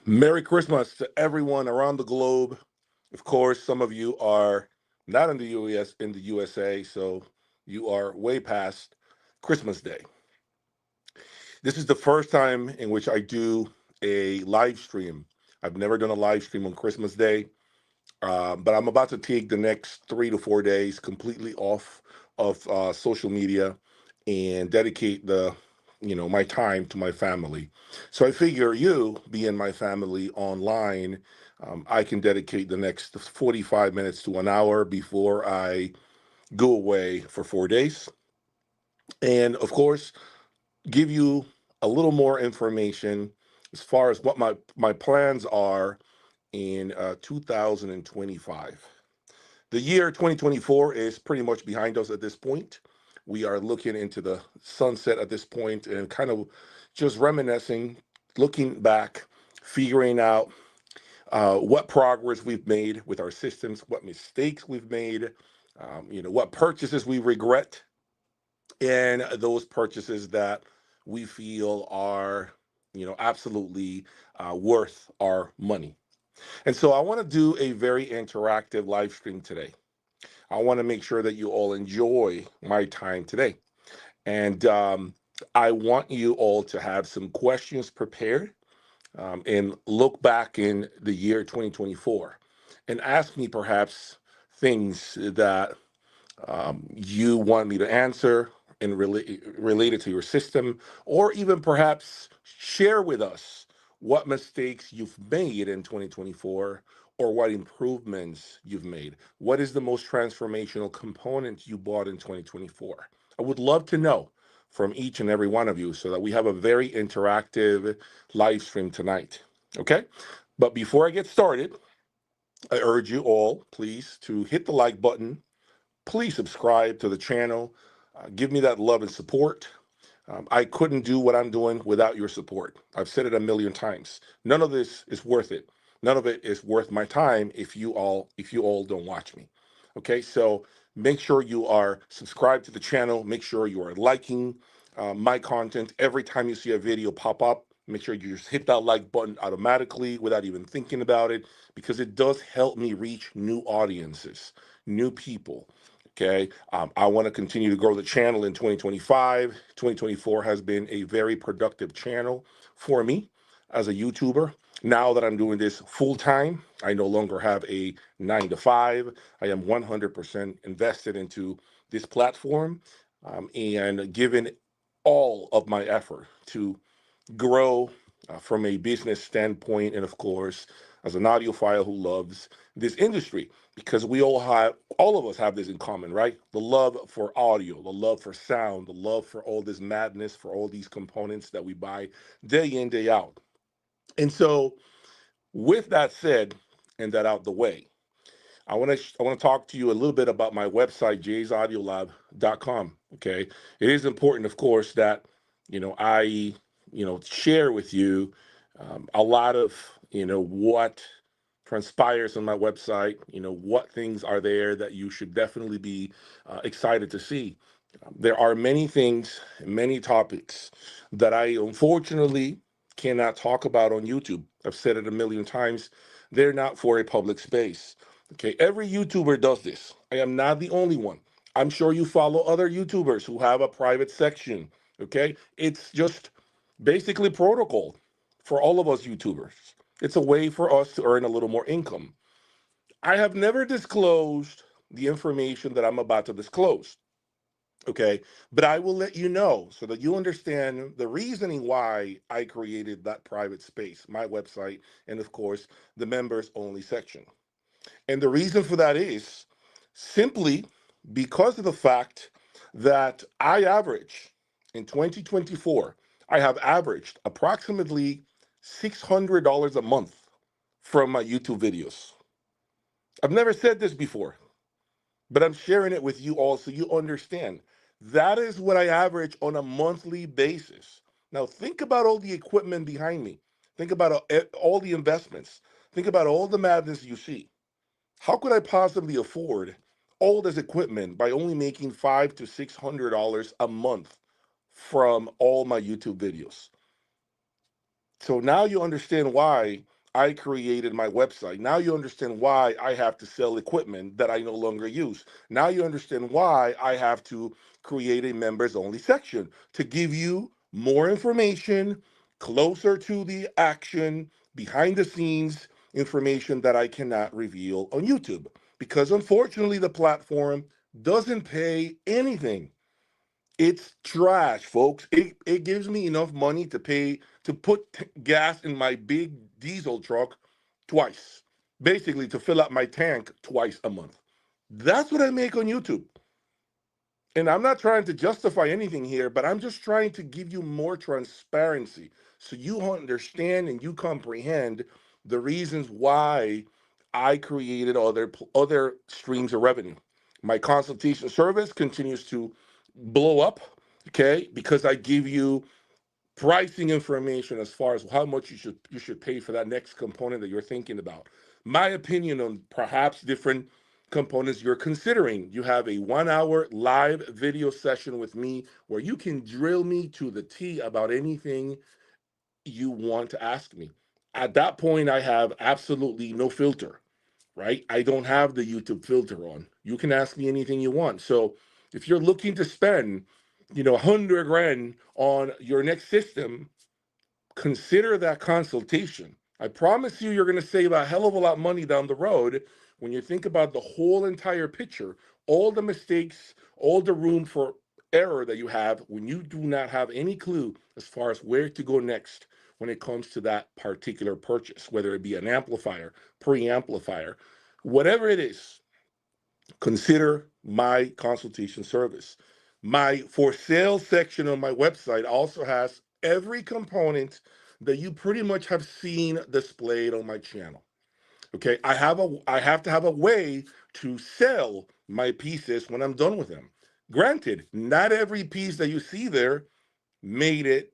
Merry Christmas to everyone around the globe. Of course, some of you are not in the USA, so you are way past Christmas Day. This is the first time in which I do a live stream. I've never done a live stream on Christmas Day, but I'm about to take the next 3 to 4 days completely off of social media and dedicate my time to my family. So I figure you being my family online, I can dedicate the next 45 minutes to an hour before I go away for 4 days. And of course, give you a little more information as far as what my plans are in 2025. The year 2024 is pretty much behind us at this point. We are looking into the sunset at this point and kind of just reminiscing, looking back, figuring out what progress we've made with our systems, what mistakes we've made, what purchases we regret, and those purchases that we feel are, absolutely worth our money. And so I want to do a very interactive live stream today. I want to make sure that you all enjoy my time today. And I want you all to have some questions prepared and look back in the year 2024 and ask me perhaps things that you want me to answer and related to your system, or even perhaps share with us what mistakes you've made in 2024 or what improvements you've made. What is the most transformational component you bought in 2024? I would love to know from each and every one of you so that we have a very interactive live stream tonight. Okay? But before I get started, I urge you all, please, to hit the like button. Please subscribe to the channel. Give me that love and support. I couldn't do what I'm doing without your support. I've said it a million times. None of this is worth it. None of it is worth my time if you all don't watch me. Okay, so make sure you are subscribed to the channel. Make sure you are liking my content. Every time you see a video pop up, make sure you just hit that like button automatically without even thinking about it, because it does help me reach new audiences, new people. Okay, I want to continue to grow the channel in 2025. 2024 has been a very productive channel for me as a YouTuber. Now that I'm doing this full time, I no longer have a 9 to 5. I am 100% invested into this platform and given all of my effort to grow from a business standpoint, and of course, as an audiophile who loves this industry, because all of us have this in common, right? The love for audio, the love for sound, the love for all this madness, for all these components that we buy day in, day out. And so, with that said, and that out the way, I want to talk to you a little bit about my website, jaysaudiolab.com. Okay, it is important, of course, that I share with you a lot of what transpires on my website. What things are there that you should definitely be excited to see. There are many things, many topics that I unfortunately cannot talk about on YouTube. I've said it a million times. They're not for a public space. Okay, every YouTuber does this. I am not the only one. I'm sure you follow other YouTubers who have a private section. Okay, it's just basically protocol for all of us YouTubers. It's a way for us to earn a little more income. I have never disclosed the information that I'm about to disclose. Okay, but I will let you know so that you understand the reasoning why I created that private space, my website, and of course, the members only section. And the reason for that is simply because of the fact that I average in 2024, I have averaged approximately $600 a month from my YouTube videos. I've never said this before, but I'm sharing it with you all so you understand. That is what I average on a monthly basis. Now, think about all the equipment behind me. Think about all the investments. Think about all the madness you see. How could I possibly afford all this equipment by only making $500 to $600 a month from all my YouTube videos? So now you understand why I created my website. Now you understand why I have to sell equipment that I no longer use. Now you understand why I have to create a members only section to give you more information, closer to the action, behind the scenes information that I cannot reveal on YouTube. Because unfortunately, the platform doesn't pay anything. It's trash, folks. It gives me enough money to pay to put gas in my big diesel truck twice, basically to fill up my tank twice a month. That's what I make on YouTube. And I'm not trying to justify anything here, but I'm just trying to give you more transparency so you understand and you comprehend the reasons why I created other streams of revenue. My consultation service continues to blow up, okay, because I give you pricing information as far as how much you should pay for that next component that you're thinking about. My opinion on perhaps different components you're considering. You have a 1 hour live video session with me where you can drill me to the T about anything you want to ask me. At that point, I have absolutely no filter, right? I don't have the YouTube filter on. You can ask me anything you want. So if you're looking to spend, 100 grand on your next system, consider that consultation. I promise you, you're going to save a hell of a lot of money down the road when you think about the whole entire picture, all the mistakes, all the room for error that you have when you do not have any clue as far as where to go next when it comes to that particular purchase, whether it be an amplifier, preamplifier, whatever it is. Consider my consultation service. My for sale section on my website also has every component that you pretty much have seen displayed on my channel. Okay, I have to have a way to sell my pieces when I'm done with them. Granted, not every piece that you see there made it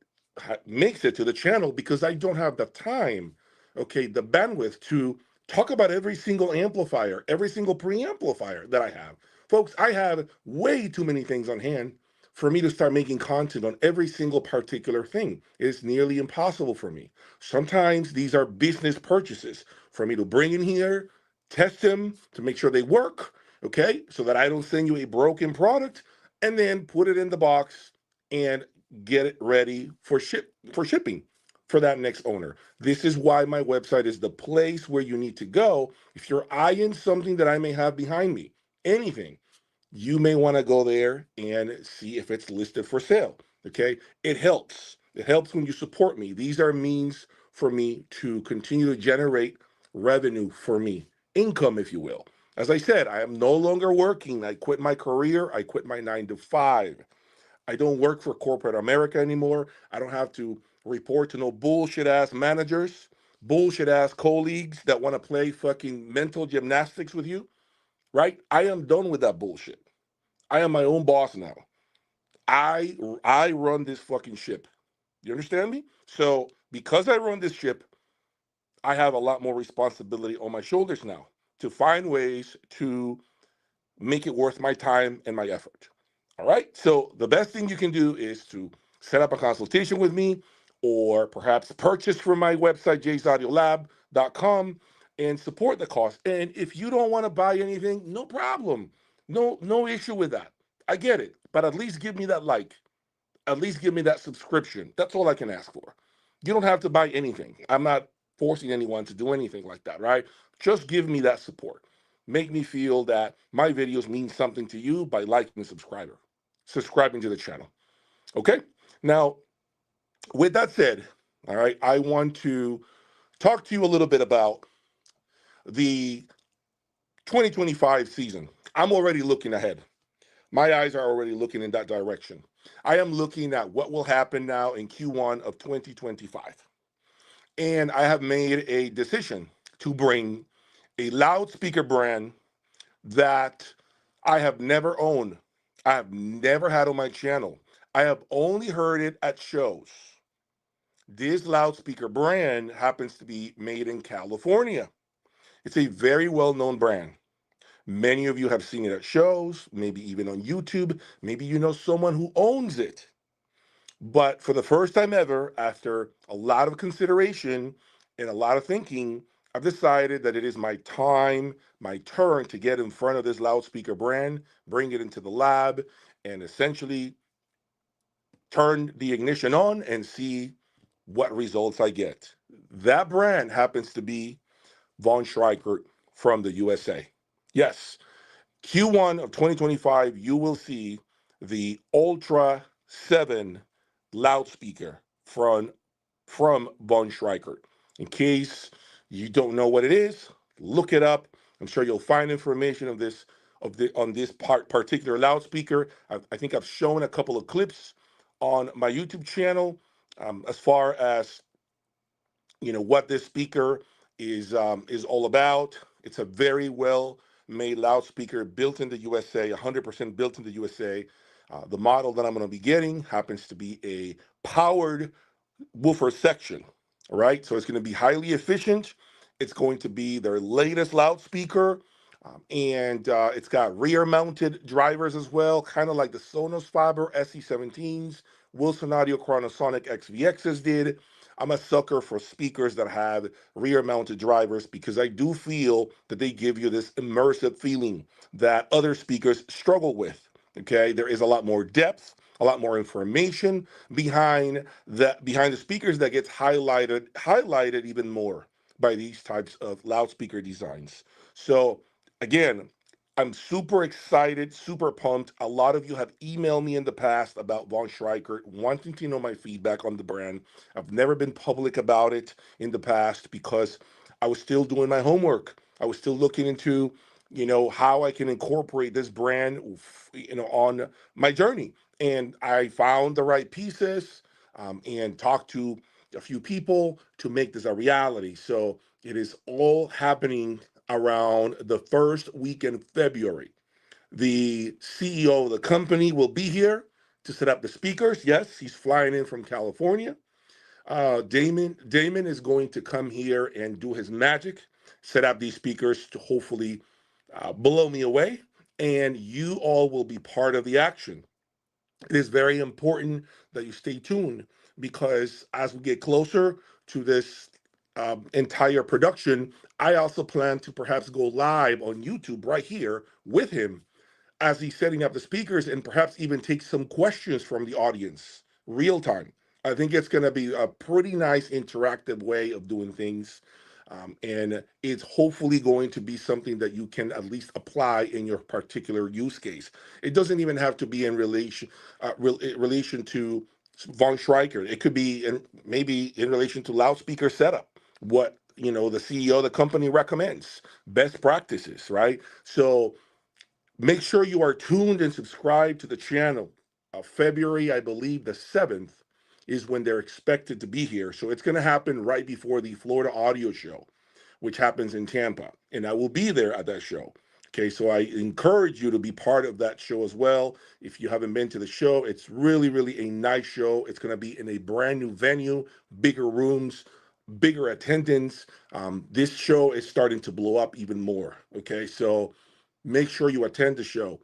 makes it to the channel because I don't have the time, okay, the bandwidth to talk about every single amplifier, every single preamplifier that I have. Folks, I have way too many things on hand for me to start making content on every single particular thing. It's nearly impossible for me. Sometimes these are business purchases for me to bring in here, test them to make sure they work, okay, so that I don't send you a broken product and then put it in the box and get it ready for shipping for that next owner. This is why my website is the place where you need to go if you're eyeing something that I may have behind me. Anything, you may want to go there and see if it's listed for sale. Okay, it helps. It helps when you support me. These are means for me to continue to generate revenue for me, income, if you will. As I said, I am no longer working. I quit my career. I quit my 9 to 5. I don't work for corporate America anymore. I don't have to report to no bullshit ass managers, bullshit ass colleagues that want to play fucking mental gymnastics with you, right? I am done with that bullshit. I am my own boss now. I run this fucking ship. You understand me? So because I run this ship, I have a lot more responsibility on my shoulders now to find ways to make it worth my time and my effort. All right. So the best thing you can do is to set up a consultation with me or perhaps purchase from my website, jaysaudiolab.com, and support the cost. And if you don't want to buy anything, no problem. No issue with that. I get it. But at least give me that like. At least give me that subscription. That's all I can ask for. You don't have to buy anything. I'm not forcing anyone to do anything like that, right? Just give me that support. Make me feel that my videos mean something to you by liking and subscribing to the channel. Okay? Now, with that said, all right, I want to talk to you a little bit about the 2025 season. I'm already looking ahead. My eyes are already looking in that direction. I am looking at what will happen now in Q1 of 2025. And I have made a decision to bring a loudspeaker brand that I have never owned. I have never had on my channel. I have only heard it at shows. This loudspeaker brand happens to be made in California. It's a very well-known brand. Many of you have seen it at shows, maybe even on YouTube. Maybe you know someone who owns it. But for the first time ever, after a lot of consideration and a lot of thinking, I've decided that it is my time, my turn to get in front of this loudspeaker brand, bring it into the lab, and essentially turn the ignition on and see what results I get. That brand happens to be Von Schreikert from the USA. Yes, Q1 of 2025, you will see the Ultra 7 loudspeaker from Von Schreikert. In case you don't know what it is, look it up. I'm sure you'll find information on this particular loudspeaker. I think I've shown a couple of clips on my YouTube channel as far as what this speaker is all about. It's a very well made loudspeaker built in the USA, 100% built in the USA. The model that I'm going to be getting happens to be a powered woofer section. All right, so it's going to be highly efficient. It's going to be their latest loudspeaker, and it's got rear-mounted drivers as well, kind of like the Sonos Fiber SE17s, Wilson Audio Chronosonic XVXs did. I'm a sucker for speakers that have rear-mounted drivers because I do feel that they give you this immersive feeling that other speakers struggle with. Okay, there is a lot more depth, a lot more information behind the speakers that gets highlighted even more by these types of loudspeaker designs. So again, I'm super excited, super pumped. A lot of you have emailed me in the past about Von Schreikert, wanting to know my feedback on the brand. I've never been public about it in the past because I was still doing my homework. I was still looking into, how I can incorporate this brand, on my journey. And I found the right pieces, and talked to a few people to make this a reality. So it is all happening around the first week in February. The CEO of the company will be here to set up the speakers. Yes, he's flying in from California. Damon is going to come here and do his magic, set up these speakers to hopefully blow me away. And you all will be part of the action. It is very important that you stay tuned because as we get closer to this entire production, I also plan to perhaps go live on YouTube right here with him as he's setting up the speakers and perhaps even take some questions from the audience real time. I think it's going to be a pretty nice interactive way of doing things. And it's hopefully going to be something that you can at least apply in your particular use case. It doesn't even have to be in relation to Von Schreiker. It could be maybe in relation to loudspeaker setup. What the CEO of the company recommends, best practices, right? So make sure you are tuned and subscribed to the channel. February, I believe the 7th is when they're expected to be here. So it's going to happen right before the Florida Audio Show, which happens in Tampa. And I will be there at that show. Okay, so I encourage you to be part of that show as well. If you haven't been to the show, it's really, really a nice show. It's going to be in a brand new venue, bigger rooms, bigger attendance. This show is starting to blow up even more. Okay, so make sure you attend the show.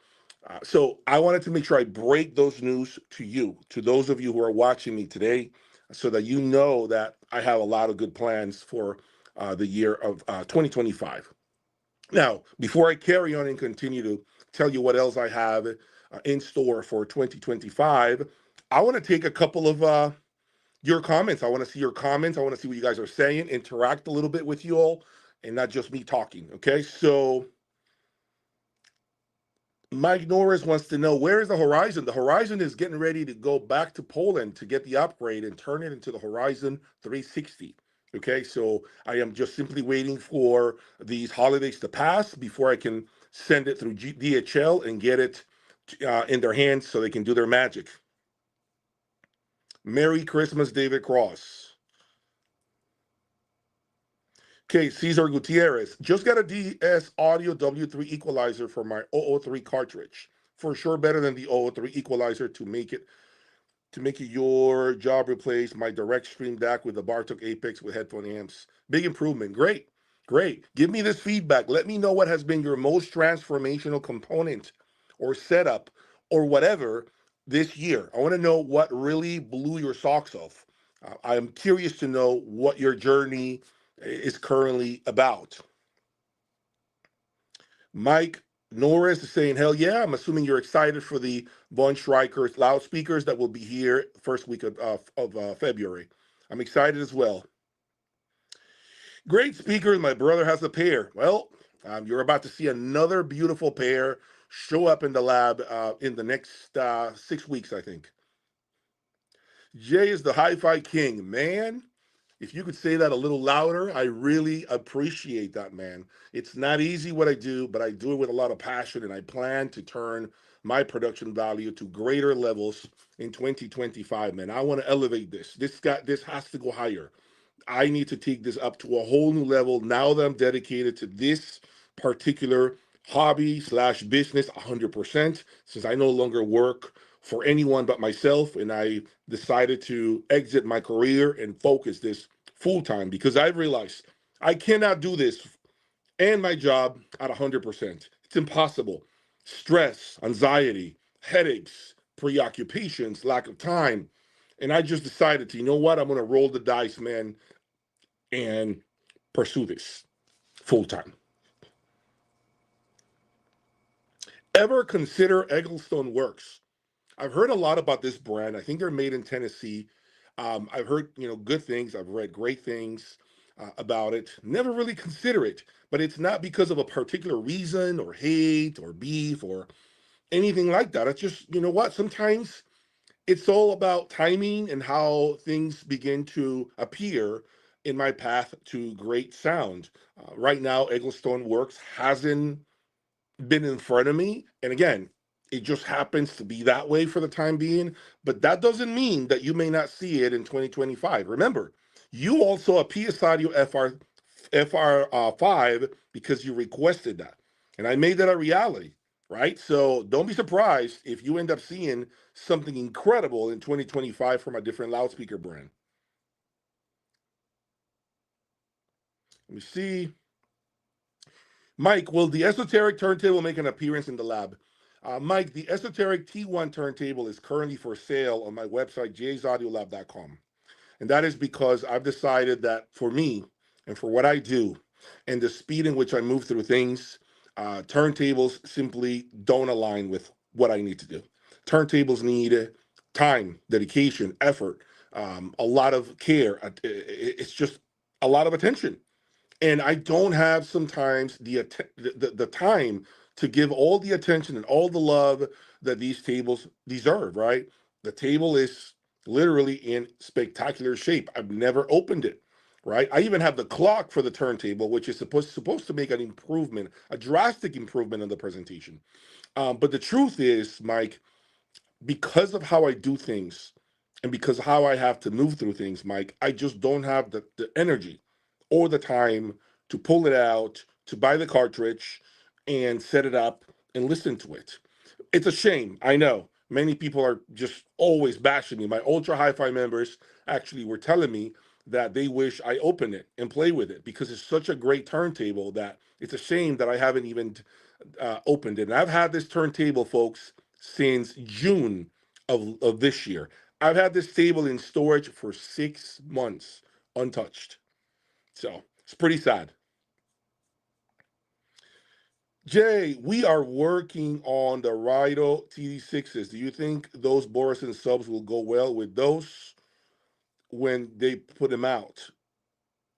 So I wanted to make sure I break those news to you, to those of you who are watching me today, so that you know that I have a lot of good plans for the year of 2025. Now, before I carry on and continue to tell you what else I have in store for 2025, I want to take a couple of your comments. I want to see your comments. I want to see what you guys are saying, interact a little bit with you all, and not just me talking. Okay, so Mike Norris wants to know, where is the Horizon? The Horizon is getting ready to go back to Poland to get the upgrade and turn it into the Horizon 360. Okay, so I am just simply waiting for these holidays to pass before I can send it through DHL and get it in their hands so they can do their magic. Merry Christmas, David Cross. Okay, Cesar Gutierrez. Just got a DS Audio W3 equalizer for my 003 cartridge. For sure better than the 003 equalizer to make it your job replace my direct stream DAC with the Bartok Apex with headphone amps. Big improvement. Great. Great. Give me this feedback. Let me know what has been your most transformational component or setup or whatever this year. I want to know what really blew your socks off. I'm curious to know what your journey is currently about. Mike Norris is saying, hell yeah. I'm assuming you're excited for the Von Schreiker loudspeakers that will be here first week of February. I'm excited as well. Great speakers. My brother has a pair. Well, you're about to see another beautiful pair show up in the lab in the next 6 weeks, I think. Jay is the hi-fi king. Man, if you could say that a little louder, I really appreciate that, man. It's not easy what I do, but I do it with a lot of passion, and I plan to turn my production value to greater levels in 2025, man. I want to elevate this. This has to go higher. I need to take this up to a whole new level now that I'm dedicated to this particular hobby slash business 100%, since I no longer work for anyone but myself, and I decided to exit my career and focus this full time because I realized I cannot do this and my job at 100%. It's impossible. Stress, anxiety, headaches, preoccupations, lack of time. And I just decided to, you know what? I'm going to roll the dice, man, and pursue this full time. Ever consider Egglestone Works? I've heard a lot about this brand. I think they're made in Tennessee. I've heard good things. I've read great things about it. Never really consider it, but it's not because of a particular reason or hate or beef or anything like that. It's just what. Sometimes it's all about timing and how things begin to appear in my path to great sound. Right now, Egglestone Works hasn't been in front of me. And again, it just happens to be that way for the time being. But that doesn't mean that you may not see it in 2025. Remember, you also a PS Audio FR5 because you requested that. And I made that a reality, right? So don't be surprised if you end up seeing something incredible in 2025 from a different loudspeaker brand. Let me see. Mike, will the esoteric turntable make an appearance in the lab? Mike, the esoteric T1 turntable is currently for sale on my website, jaysaudiolab.com. And that is because I've decided that for me and for what I do and the speed in which I move through things, turntables simply don't align with what I need to do. Turntables need time, dedication, effort, a lot of care. It's just a lot of attention, and I don't have sometimes the time to give all the attention and all the love that these tables deserve, right? The table is literally in spectacular shape. I've never opened it, right? I even have the clock for the turntable, which is supposed to make an improvement, a drastic improvement in the presentation. But the truth is, Mike, because of how I do things and because of how I have to move through things, Mike, I just don't have the energy or the time to pull it out, to buy the cartridge and set it up and listen to it. It's a shame. I know many people are just always bashing me. My ultra hi-fi members actually were telling me that they wish I open it and play with it because it's such a great turntable that it's a shame that I haven't even opened it. And I've had this turntable, folks, since June of this year. I've had this table in storage for 6 months untouched. So it's pretty sad. Jay, we are working on the Rido TD6s. Do you think those Borison subs will go well with those when they put them out?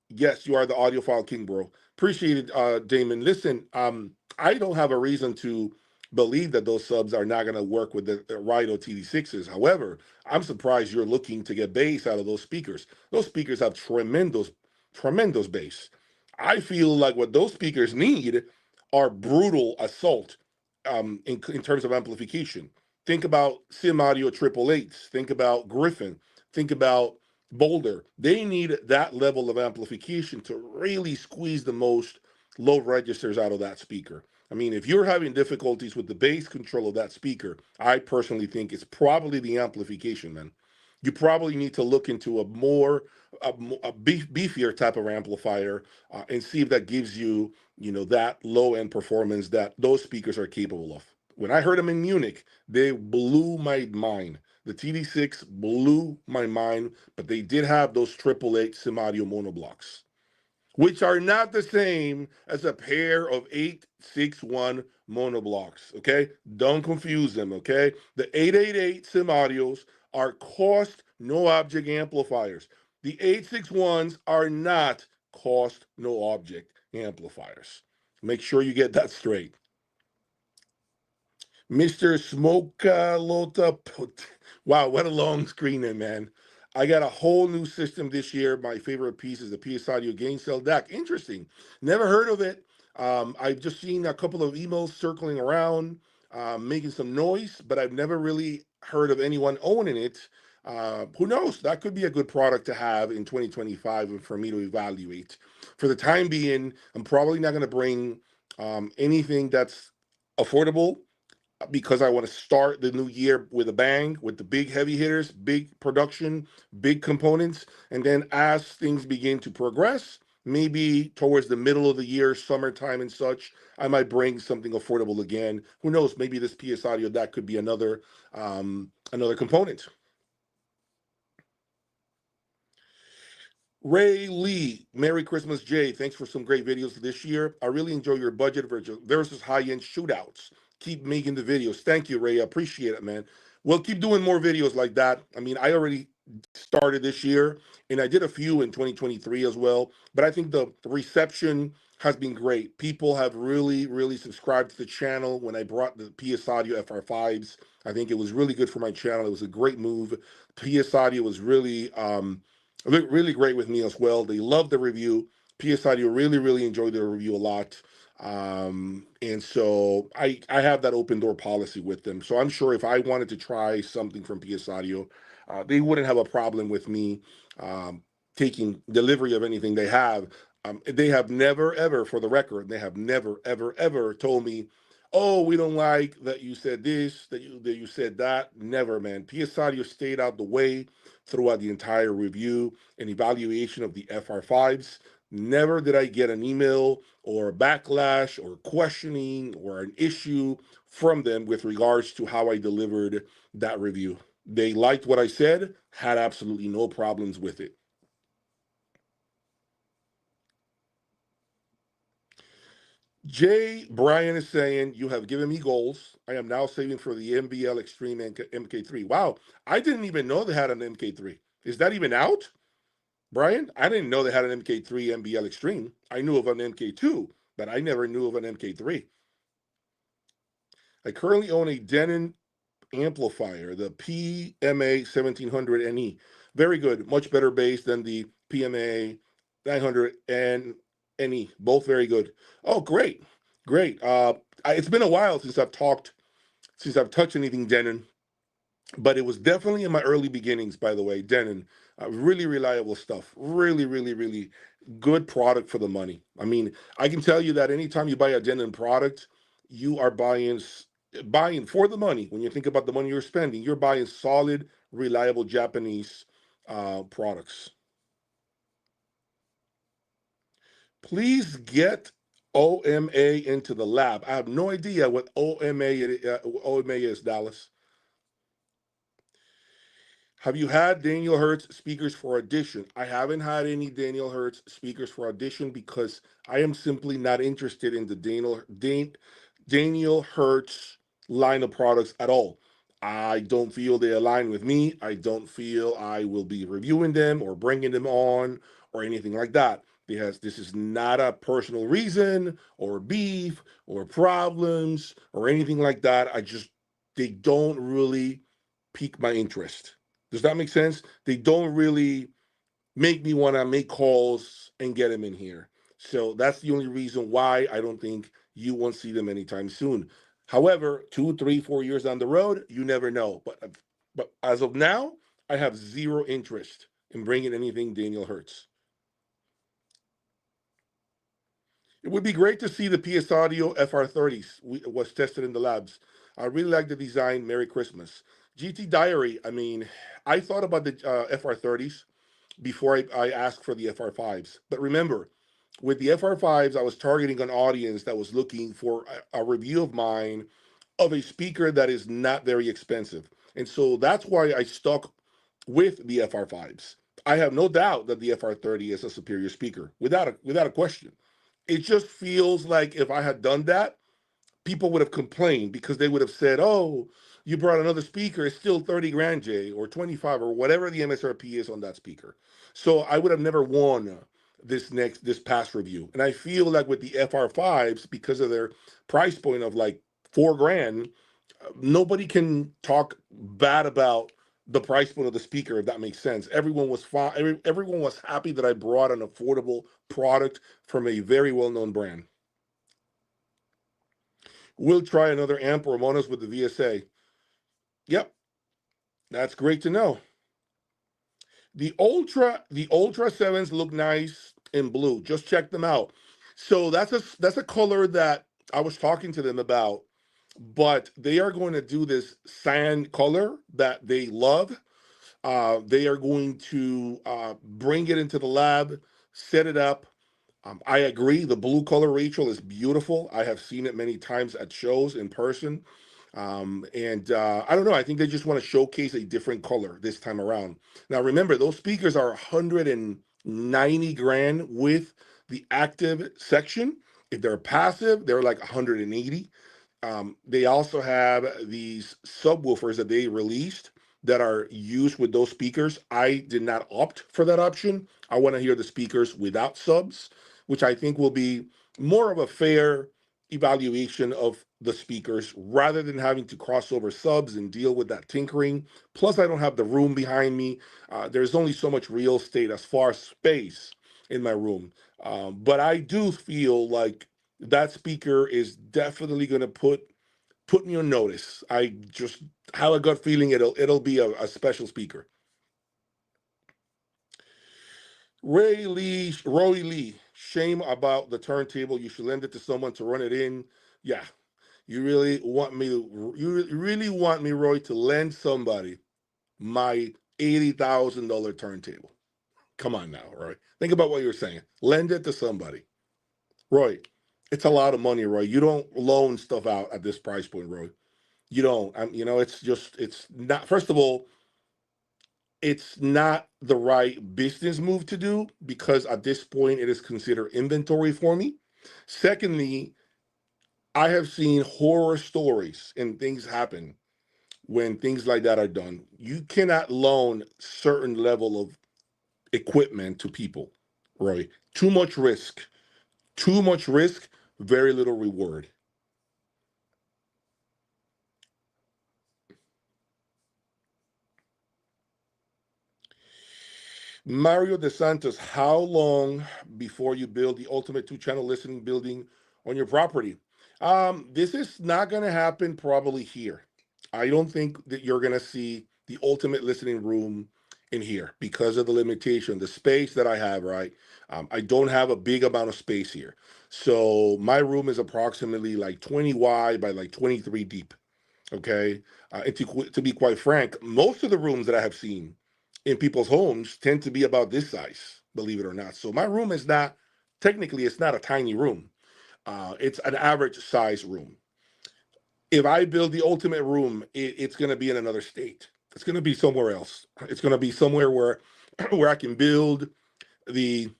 Yes, you are the audiophile king, bro. Appreciate it, Damon. Listen, I don't have a reason to believe that those subs are not going to work with the Rido TD6s. However, I'm surprised you're looking to get bass out of those speakers. Those speakers have tremendous bass. I feel like what those speakers need are brutal assault in terms of amplification. Think about Sim Audio 888s. Think about Griffin. Think about Boulder. They need that level of amplification to really squeeze the most low registers out of that speaker. I mean, if you're having difficulties with the bass control of that speaker, I personally think it's probably the amplification, man. You probably need to look into a beefier type of amplifier and see if that gives you, that low end performance that those speakers are capable of. When I heard them in Munich, they blew my mind. The TD6 blew my mind, but they did have those 888 Sim-Audio monoblocks, which are not the same as a pair of 861 monoblocks, okay? Don't confuse them, okay? The 888 Sim-Audios are cost no object amplifiers. The 861s are not cost no object amplifiers. Make sure you get that straight. Mr. Smoke Lota. Wow, what a long screen there, man. I got a whole new system this year. My favorite piece is the PS Audio Gain Cell DAC. Interesting. Never heard of it. I've just seen a couple of emails circling around, making some noise, but I've never really heard of anyone owning it. Who knows? That could be a good product to have in 2025 and for me to evaluate. For the time being, I'm probably not going to bring anything that's affordable because I want to start the new year with a bang, with the big heavy hitters, big production, big components. And then as things begin to progress, maybe towards the middle of the year, summertime and such, I might bring something affordable again. Who knows? Maybe this PS Audio, that could be another component. Ray Lee, Merry Christmas, Jay. Thanks for some great videos this year. I really enjoy your budget versus high-end shootouts. Keep making the videos. Thank you, Ray. I appreciate it, man. We'll keep doing more videos like that. I mean, I already started this year, and I did a few in 2023 as well. But I think the reception has been great. People have really, really subscribed to the channel when I brought the PS Audio FR5s. I think it was really good for my channel. It was a great move. PS Audio was really great with me as well. They loved the review. PS Audio really enjoyed their review a lot. And so I have that open door policy with them. So I'm sure if I wanted to try something from PS Audio, they wouldn't have a problem with me taking delivery of anything they have. They have never, ever, for the record, they have never, ever told me, oh, we don't like that you said this, that you said that. Never, man. PS Audio stayed out the way throughout the entire review and evaluation of the FR5s. Never did I get an email or a backlash or questioning or an issue from them with regards to how I delivered that review. They liked what I said, had absolutely no problems with it. Jay Bryan is saying, you have given me goals. I am now saving for the MBL Extreme MK3. Wow, I didn't even know they had an MK3. Is that even out? Brian, I didn't know they had an MK3 MBL Extreme. I knew of an MK2, but I never knew of an MK3. I currently own a Denon amplifier, the PMA 1700 NE. Very good, much better bass than the PMA 900 and NE. Both very good. Oh, great. It's been a while since I've touched anything Denon, but it was definitely in my early beginnings, by the way. Denon, really reliable stuff. Really good product for the money. I mean, I can tell you that anytime you buy a Denon product, you are buying for the money. When you think about the money you're spending, you're buying solid, reliable Japanese products. Please get OMA into the lab. I have no idea what OMA is, Dallas. Have you had Daniel Hertz speakers for audition? I haven't had any Daniel Hertz speakers for audition because I am simply not interested in the Daniel Hertz line of products at all. I don't feel they align with me. I don't feel I will be reviewing them or bringing them on or anything like that. Because this is not a personal reason or beef or problems or anything like that. They don't really pique my interest. Does that make sense? They don't really make me want to make calls and get them in here. So that's the only reason why I don't think you won't see them anytime soon. However, 2, 3, 4 years down the road, you never know. But as of now, I have zero interest in bringing anything Daniel Hertz. It would be great to see the PS Audio FR30s was tested in the labs. I really like the design. Merry Christmas. GT Diary, I mean, I thought about the FR30s before I asked for the FR5s. But remember, with the FR5s, I was targeting an audience that was looking for a review of mine of a speaker that is not very expensive. And so that's why I stuck with the FR5s. I have no doubt that the FR30 is a superior speaker, without a question. It just feels like if I had done that, people would have complained because they would have said, "Oh, you brought another speaker. It's still 30 grand, Jay, or 25, or whatever the MSRP is on that speaker." So I would have never won this past review. And I feel like with the FR5s, because of their price point of like 4 grand, nobody can talk bad about the price point of the speaker, if that makes sense. Everyone was fine. Everyone was happy that I brought an affordable product from a very well-known brand. We'll try another amp or monos with the VSA. Yep, that's great to know. The Ultra 7s look nice in blue. Just check them out. So that's a color that I was talking to them about. but they are going to do this sand color that they love. They are going to bring it into the lab, set it up. I agree. The blue color, Rachel, is beautiful. I have seen it many times at shows in person. And I don't know. I think they just want to showcase a different color this time around. Now, remember, those speakers are 190 grand with the active section. If they're passive, they're like 180. They also have these subwoofers that they released that are used with those speakers. I did not opt for that option. I want to hear the speakers without subs, which I think will be more of a fair evaluation of the speakers rather than having to cross over subs and deal with that tinkering. Plus, I don't have the room behind me. There's only so much real estate as far as space in my room. But I do feel like that speaker is definitely going to put me on notice. I just have a gut feeling it'll be a special speaker. Roy Lee, shame about the turntable. You should lend it to someone to run it in. Yeah, you really want me, Roy, to lend somebody my $80,000 turntable. Come on now, Roy. Think about what you're saying. Lend it to somebody. Roy, it's a lot of money, Roy. You don't loan stuff out at this price point, Roy. You don't. It's not, first of all, it's not the right business move to do because at this point it is considered inventory for me. Secondly, I have seen horror stories and things happen when things like that are done. You cannot loan certain level of equipment to people, right? Too much risk. Too much risk, very little reward. Mario DeSantos, how long before you build the ultimate two-channel listening building on your property? This is not going to happen probably here. I don't think that you're going to see the ultimate listening room in here because of the limitation, the space that I have, right? I don't have a big amount of space here. So my room is approximately like 20 wide by like 23 deep. Okay. And to be quite frank, most of the rooms that I have seen in people's homes tend to be about this size, believe it or not. So my room is not, technically, it's not a tiny room. It's an average size room. If I build the ultimate room, it's going to be in another state. It's going to be somewhere else. It's going to be somewhere where where I can build the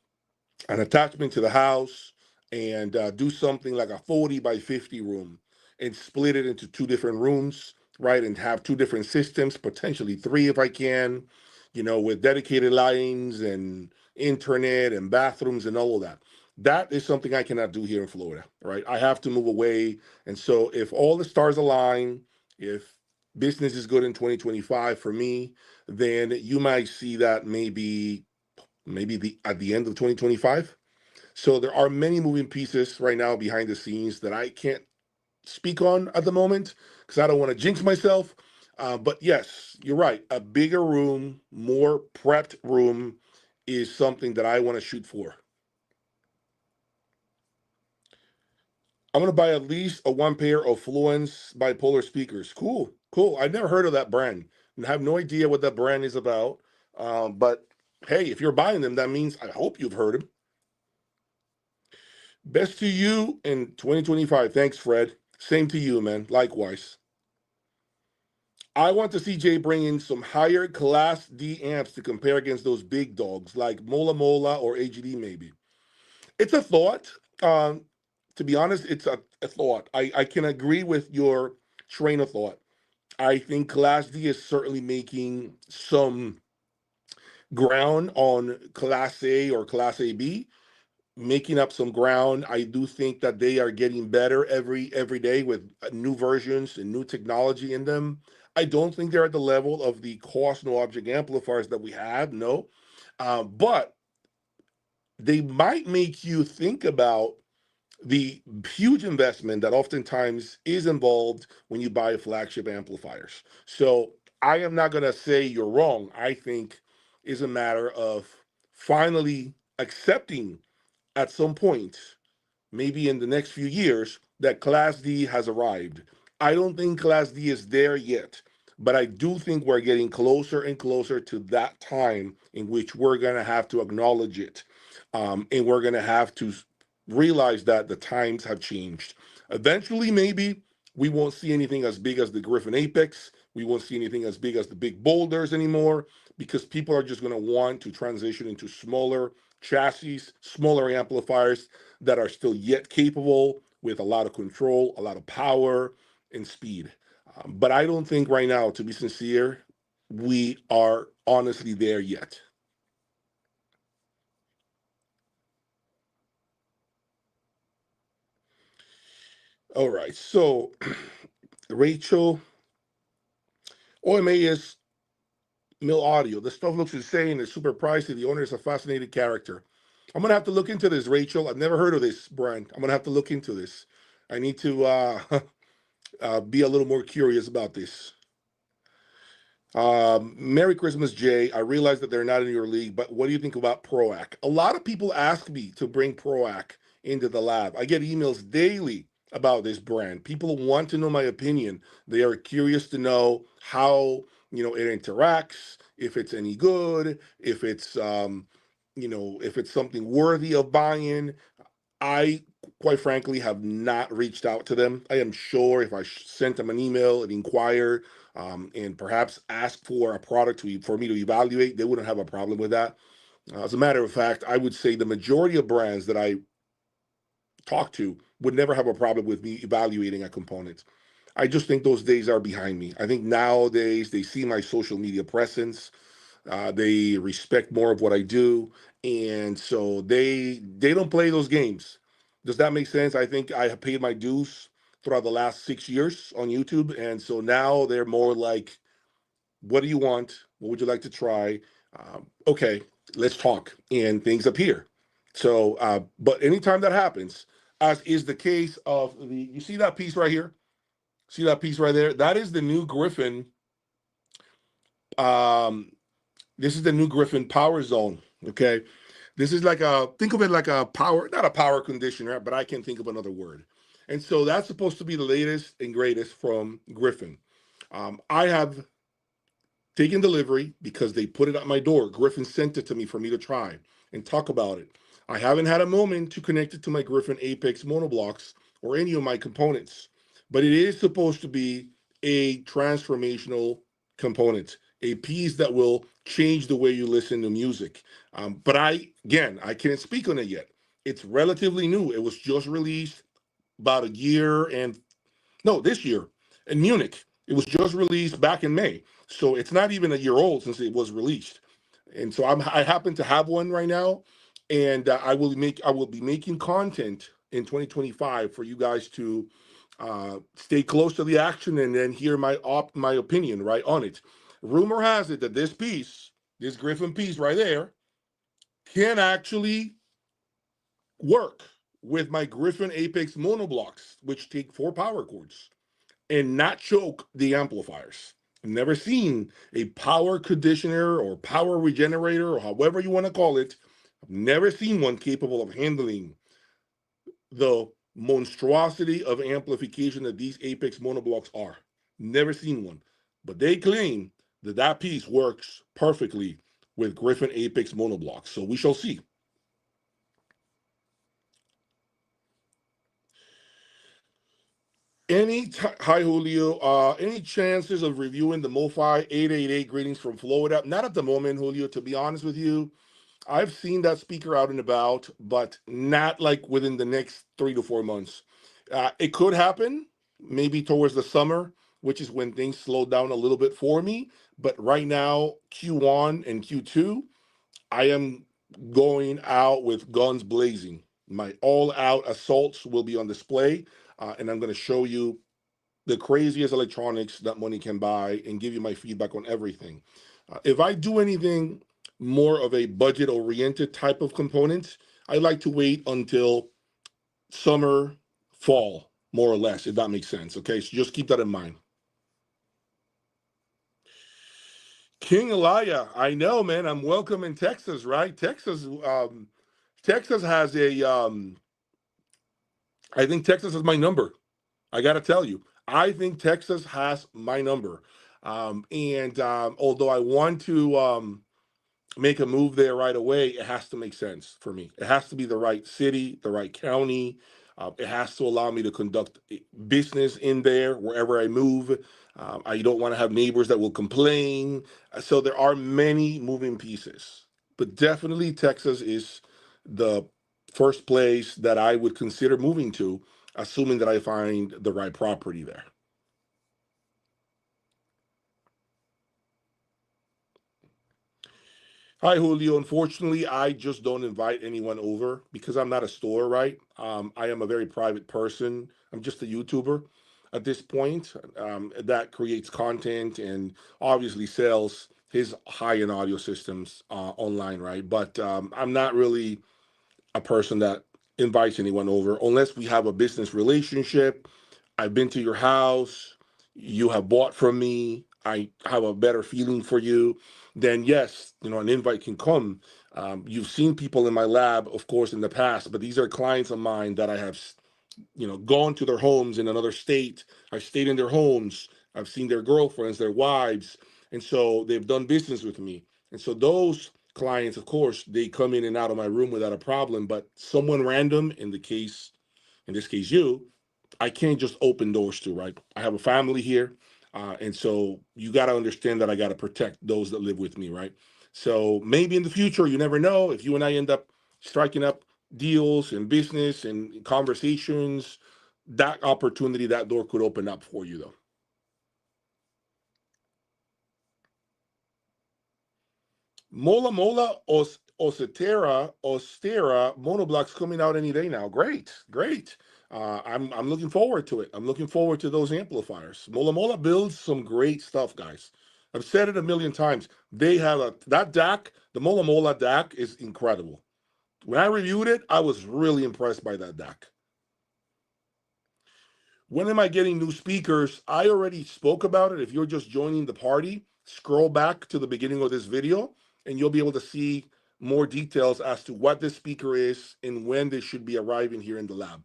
an attachment to the house and do something like a 40 by 50 room and split it into two different rooms, right? And have two different systems, potentially three if I can, with dedicated lines and internet and bathrooms and all of that. That is something I cannot do here in Florida, right? I have to move away. And so if all the stars align, if business is good in 2025 for me, then you might see that maybe the at the end of 2025. So there are many moving pieces right now behind the scenes that I can't speak on at the moment because I don't want to jinx myself. But yes, you're right. A bigger room, more prepped room is something that I want to shoot for. I'm going to buy at least a one pair of Fluence bipolar speakers. Cool, cool. I've never heard of that brand and have no idea what that brand is about. But hey, if you're buying them, that means I hope you've heard them. Best to you in 2025. Thanks, Fred. Same to you, man. Likewise. I want to see Jay bring in some higher class D amps to compare against those big dogs like Mola Mola or AGD, maybe. It's a thought. To be honest, it's a thought. I can agree with your train of thought. I think Class D is certainly making some ground on Class A or Class AB, making up some ground. I do think that they are getting better every day with new versions and new technology in them. I don't think they're at the level of the cost no object amplifiers that we have, no. But they might make you think about the huge investment that oftentimes is involved when you buy flagship amplifiers. So I am not going to say you're wrong. I think is a matter of finally accepting at some point, maybe in the next few years, that Class D has arrived. I don't think Class D is there yet, but I do think we're getting closer and closer to that time in which we're going to have to acknowledge it. And we're going to have to realize that the times have changed. Eventually, maybe we won't see anything as big as the Griffin Apex. We won't see anything as big as the big boulders anymore because people are just going to want to transition into smaller chassis, smaller amplifiers that are still yet capable with a lot of control, a lot of power, and speed. But I don't think right now, to be sincere, we are honestly there yet. All right. So, Rachel, OMA is Mill Audio. This stuff looks insane. It's super pricey. The owner is a fascinating character. I'm going to have to look into this, Rachel. I've never heard of this brand. I'm going to have to look into this. I need to be a little more curious about this. Merry Christmas, Jay. I realize that they're not in your league, but what do you think about PROAC? A lot of people ask me to bring PROAC into the lab. I get emails daily about this brand. People want to know my opinion. They are curious to know how it interacts, if it's any good, if it's if it's something worthy of buying. I, quite frankly, have not reached out to them. I am sure if I sent them an email and inquired and perhaps asked for a product for me to evaluate, they wouldn't have a problem with that. As a matter of fact, I would say the majority of brands that I talk to would never have a problem with me evaluating a component. I just think those days are behind me. I think nowadays they see my social media presence. They respect more of what I do, and so they don't play those games. Does that make sense? I think I have paid my dues throughout the last 6 years on YouTube, and so now they're more like, "What do you want? What would you like to try? Okay, let's talk," and things appear. So, but anytime that happens, as is the case of you see that piece right here? See that piece right there? That is the new Griffin. Um, this is the new Griffin Power Zone. Okay. This is like think of it like a power, not a power conditioner, but I can't think of another word. And so that's supposed to be the latest and greatest from Griffin. I have taken delivery because they put it at my door. Griffin sent it to me for me to try and talk about it. I haven't had a moment to connect it to my Griffin Apex monoblocks or any of my components, but it is supposed to be a transformational component, a piece that will change the way you listen to music. But I can't speak on it yet. It's relatively new. It was just released about a year and no, this year in Munich. It was just released back in May. So it's not even a year old since it was released. And so I happen to have one right now, and I will be making content in 2025 for you guys to stay close to the action and then hear my opinion right on it. Rumor has it that this Griffin piece right there, can actually work with my Griffin Apex monoblocks, which take 4 power chords, and not choke the amplifiers. I've never seen a power conditioner or power regenerator or however you want to call it. I've never seen one capable of handling the monstrosity of amplification that these Apex monoblocks are. Never seen one. But they claim that that piece works perfectly with Griffin Apex monoblocks. So we shall see. Hi Julio. Any chances of reviewing the MoFi 888 greetings from Florida? Not at the moment, Julio. To be honest with you, I've seen that speaker out and about, but not like within the next 3 to 4 months. It could happen maybe towards the summer, which is when things slow down a little bit for me. But right now, Q1 and Q2, I am going out with guns blazing. My all-out assaults will be on display, and I'm going to show you the craziest electronics that money can buy and give you my feedback on everything. If I do anything more of a budget oriented type of components, I like to wait until summer, fall, more or less, if that makes sense. Okay, so just keep that in mind. King Elia, I know, man. I'm welcome in Texas, right? Texas has a I think Texas has my number. I got to tell you, I think Texas has my number. And although I want to make a move there right away, it has to make sense for me. It has to be the right city, the right county. It has to allow me to conduct business in there wherever I move. I don't want to have neighbors that will complain. So there are many moving pieces, but definitely Texas is the first place that I would consider moving to, assuming that I find the right property there. Hi, Julio. Unfortunately, I just don't invite anyone over because I'm not a store, right? I am a very private person. I'm just a YouTuber at this point that creates content and obviously sells his high-end audio systems online, right? But I'm not really a person that invites anyone over unless we have a business relationship. I've been to your house, you have bought from me, I have a better feeling for you, then yes, an invite can come. You've seen people in my lab, of course, in the past, but these are clients of mine that I have gone to their homes in another state. I've stayed in their homes. I've seen their girlfriends, their wives, and so they've done business with me. And so those clients, of course, they come in and out of my room without a problem. But someone random, in this case, you, I can't just open doors to, right? I have a family here. And so you got to understand that I got to protect those that live with me, right? So maybe in the future, you never know, if you and I end up striking up deals and business and conversations, that opportunity, that door could open up for you, though. Mola Mola Ostera monoblocks coming out any day now. Great, great. I'm looking forward to it. I'm looking forward to those amplifiers. Mola Mola builds some great stuff, guys. I've said it a million times. They have that DAC, the Mola Mola DAC is incredible. When I reviewed it, I was really impressed by that DAC. When am I getting new speakers? I already spoke about it. If you're just joining the party, scroll back to the beginning of this video and you'll be able to see more details as to what this speaker is and when they should be arriving here in the lab.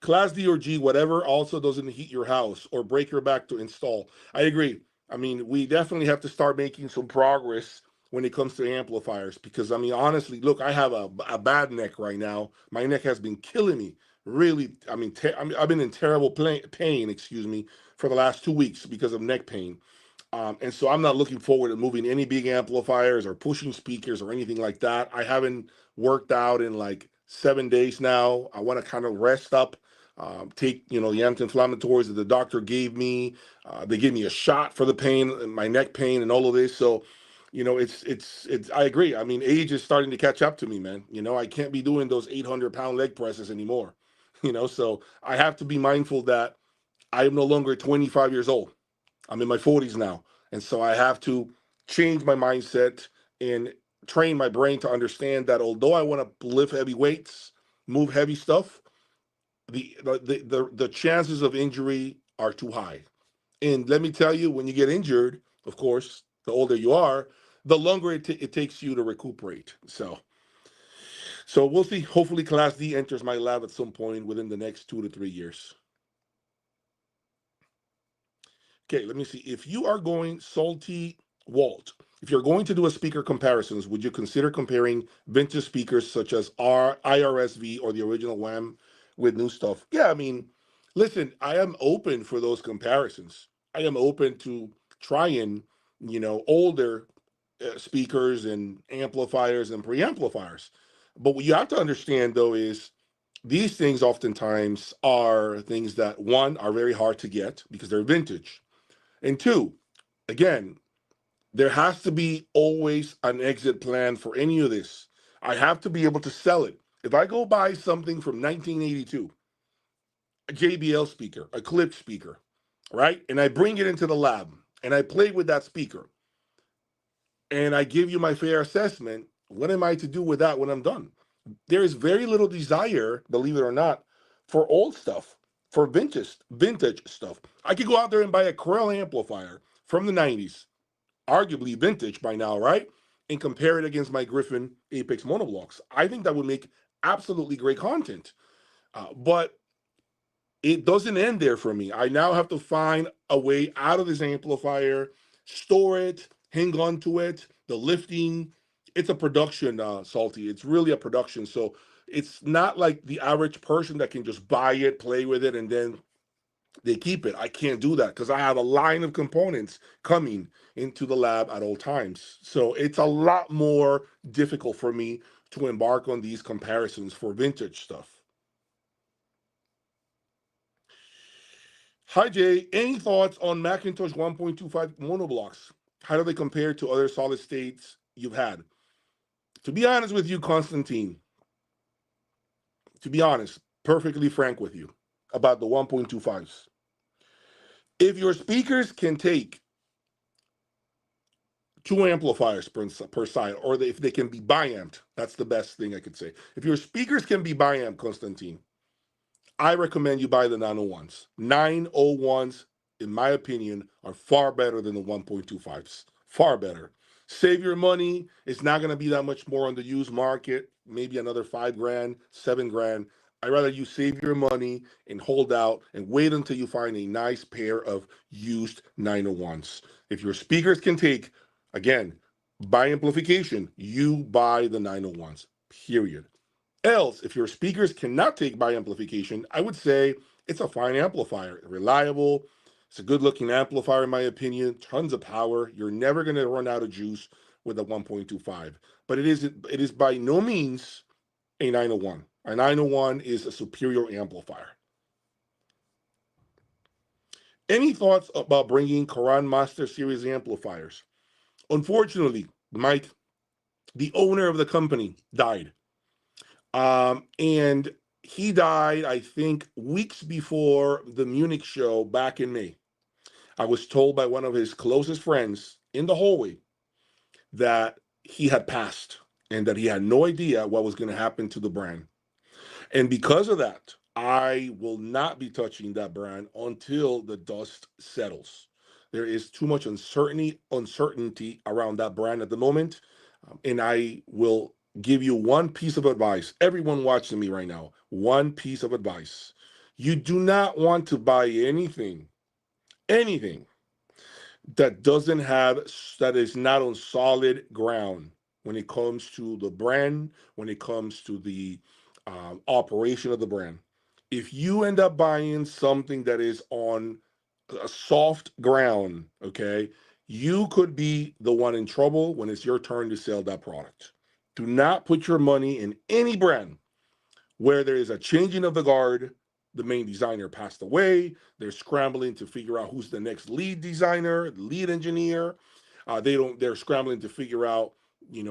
Class D or G, whatever, also doesn't heat your house or break your back to install. I agree. I mean, we definitely have to start making some progress when it comes to amplifiers because, I mean, honestly, look, I have a bad neck right now. My neck has been killing me. Really, I've been in terrible pain, excuse me, for the last 2 weeks because of neck pain. And so I'm not looking forward to moving any big amplifiers or pushing speakers or anything like that. I haven't worked out in like 7 days now. I want to kind of rest up, take the anti-inflammatories that the doctor gave me. They gave me a shot for the pain, my neck pain, and all of this. So, it's. I agree. I mean, age is starting to catch up to me, man. I can't be doing those 800-pound leg presses anymore. So I have to be mindful that I am no longer 25 years old. I'm in my 40s now. And so I have to change my mindset and train my brain to understand that although I want to lift heavy weights, move heavy stuff, the chances of injury are too high. And let me tell you, when you get injured, of course, the older you are, the longer it takes you to recuperate. So we'll see. Hopefully, Class D enters my lab at some point within the next 2 to 3 years. Okay, let me see. If you are going salty Walt, if you're going to do a speaker comparisons, would you consider comparing vintage speakers such as IRSV or the original WAM with new stuff? Yeah, I mean, listen, I am open for those comparisons. I am open to trying, older speakers and amplifiers and preamplifiers. But what you have to understand though is these things oftentimes are things that one are very hard to get because they're vintage. And two, again, there has to be always an exit plan for any of this. I have to be able to sell it. If I go buy something from 1982, a JBL speaker, a clip speaker, right? And I bring it into the lab and I play with that speaker and I give you my fair assessment, what am I to do with that when I'm done? There is very little desire, believe it or not, for old stuff, for vintage stuff. I could go out there and buy a Corel amplifier from the 90s, arguably vintage by now, right? And compare it against my Griffin Apex monoblocks. I think that would make absolutely great content. But it doesn't end there for me. I now have to find a way out of this amplifier, store it, hang on to it, the lifting. It's a production, Salty. It's really a production. So it's not like the average person that can just buy it, play with it, and then they keep it. I can't do that because I have a line of components coming into the lab at all times. So it's a lot more difficult for me to embark on these comparisons for vintage stuff. Hi, Jay. Any thoughts on Macintosh 1.25 monoblocks? How do they compare to other solid states you've had? To be honest with you, Constantine, to be honest, perfectly frank with you about the 1.25s. If your speakers can take two amplifiers per side, or if they can be biamped, that's the best thing I could say. If your speakers can be biamped, Constantine, I recommend you buy the 901s. 901s, in my opinion, are far better than the 1.25s. Far better. Save your money. It's not going to be that much more on the used market. Maybe another $5,000, $7,000. I'd rather you save your money and hold out and wait until you find a nice pair of used 901s. If your speakers can take, again, by amplification, you buy the 901s, period. Else, if your speakers cannot take bi-amplification, I would say it's a fine amplifier, reliable. It's a good-looking amplifier, in my opinion. Tons of power. You're never going to run out of juice with a 1.25. But it is by no means a 901. A 901 is a superior amplifier. Any thoughts about bringing Quran Master Series amplifiers? Unfortunately, Mike, the owner of the company, died. And he died, I think, weeks before the Munich show back in May. I was told by one of his closest friends in the hallway that he had passed and that he had no idea what was going to happen to the brand. And because of that, I will not be touching that brand until the dust settles. There is too much uncertainty around that brand at the moment. And I will give you one piece of advice. Everyone watching me right now, one piece of advice. You do not want to buy anything that is not on solid ground when it comes to the brand, when it comes to the operation of the brand. If you end up buying something that is on a soft ground, okay, you could be the one in trouble when it's your turn to sell that product. Do not put your money in any brand where there is a changing of the guard. The main designer passed away. They're scrambling to figure out who's the next lead designer, lead engineer. They're scrambling to figure out,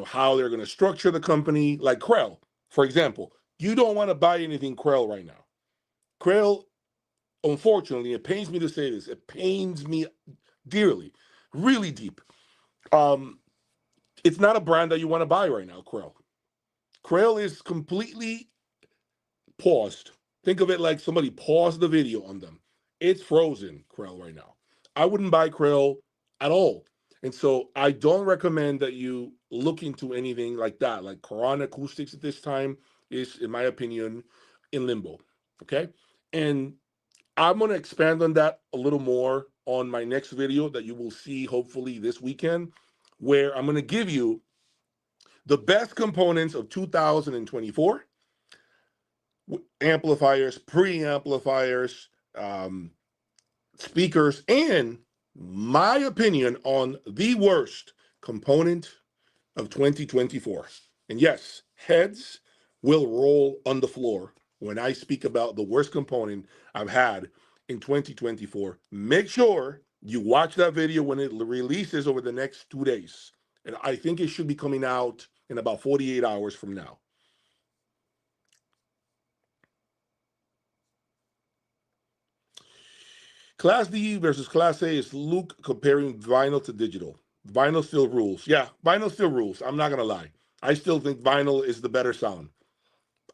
how they're going to structure the company. Like Krell, for example, you don't want to buy anything Krell right now. Krell, unfortunately, it pains me to say this. It pains me dearly, really deep. It's not a brand that you want to buy right now, Krell. Krell is completely paused. Think of it like somebody paused the video on them. It's frozen, Krell, right now. I wouldn't buy Krell at all. And so I don't recommend that you look into anything like that. Like Quran Acoustics at this time is, in my opinion, in limbo. Okay? And I'm going to expand on that a little more on my next video that you will see hopefully this weekend, where I'm going to give you the best components of 2024, amplifiers, preamplifiers, speakers, and my opinion on the worst component of 2024. And yes, heads will roll on the floor when I speak about the worst component I've had in 2024. Make sure you watch that video when it releases over the next 2 days. And I think it should be coming out in about 48 hours from now. Class D versus Class A is Luke comparing vinyl to digital. Vinyl still rules. Yeah, vinyl still rules. I'm not going to lie. I still think vinyl is the better sound.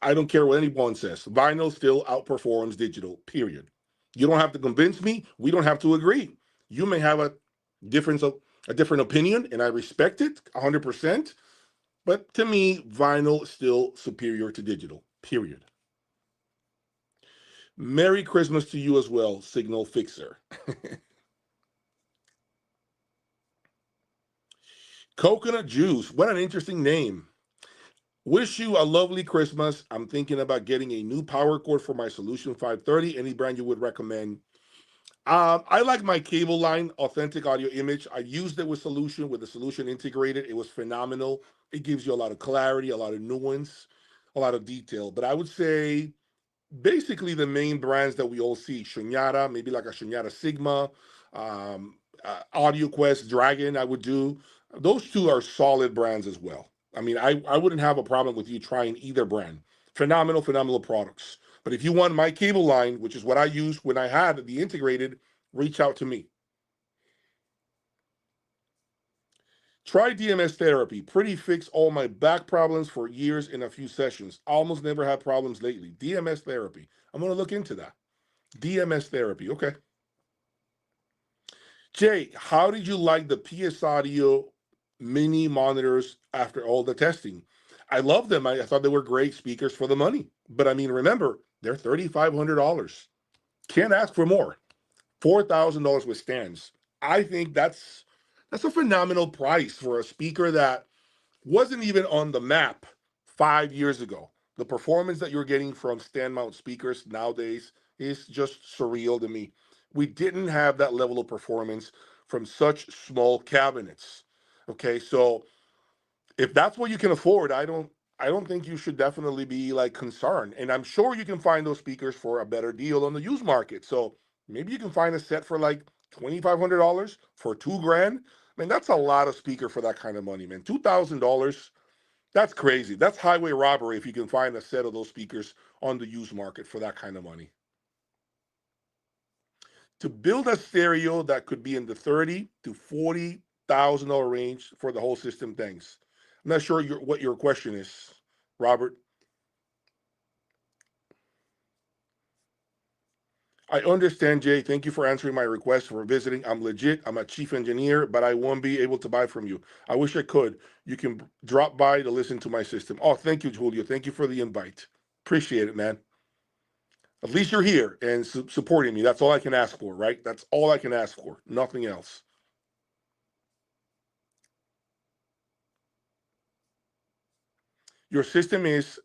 I don't care what anyone says. Vinyl still outperforms digital, period. You don't have to convince me. We don't have to agree. You may have a different opinion, and I respect it 100%. But to me, vinyl is still superior to digital, period. Merry Christmas to you as well, Signal Fixer. Coconut Juice. What an interesting name. Wish you a lovely Christmas. I'm thinking about getting a new power cord for my Solution 530. Any brand you would recommend? I like my cable line, Authentic Audio Image. I used it with the Solution integrated. It was phenomenal. It gives you a lot of clarity, a lot of nuance, a lot of detail. But I would say basically the main brands that we all see, Shunyata, maybe like a Shunyata Sigma, Audio Quest, Dragon, I would do. Those two are solid brands as well. I mean, I wouldn't have a problem with you trying either brand. Phenomenal products. But if you want my cable line, which is what I used when I had the integrated, reach out to me. Try DMS therapy. Pretty fix all my back problems for years in a few sessions. Almost never had problems lately. DMS therapy. I'm going to look into that. DMS therapy. Okay. Jay, how did you like the PS Audio mini monitors after all the testing? I love them. I thought they were great speakers for the money. But I mean, remember, they're $3,500. Can't ask for more. $4,000 with stands. I think that's a phenomenal price for a speaker that wasn't even on the map 5 years ago. The performance that you're getting from stand mount speakers nowadays is just surreal to me. We didn't have that level of performance from such small cabinets. Okay, so if that's what you can afford, I don't think you should definitely be like concerned. And I'm sure you can find those speakers for a better deal on the used market. So maybe you can find a set for like $2,500 for $2,000. I mean, that's a lot of speaker for that kind of money, man. $2,000, that's crazy. That's highway robbery if you can find a set of those speakers on the used market for that kind of money. To build a stereo that could be in the $30,000 to $40,000 range for the whole system, thanks. I'm not sure what your question is, Robert. I understand, Jay. Thank you for answering my request for visiting. I'm legit. I'm a chief engineer, but I won't be able to buy from you. I wish I could. You can drop by to listen to my system. Oh, thank you, Julio. Thank you for the invite. Appreciate it, man. At least you're here and supporting me. That's all I can ask for, right? That's all I can ask for. Nothing else. Your system is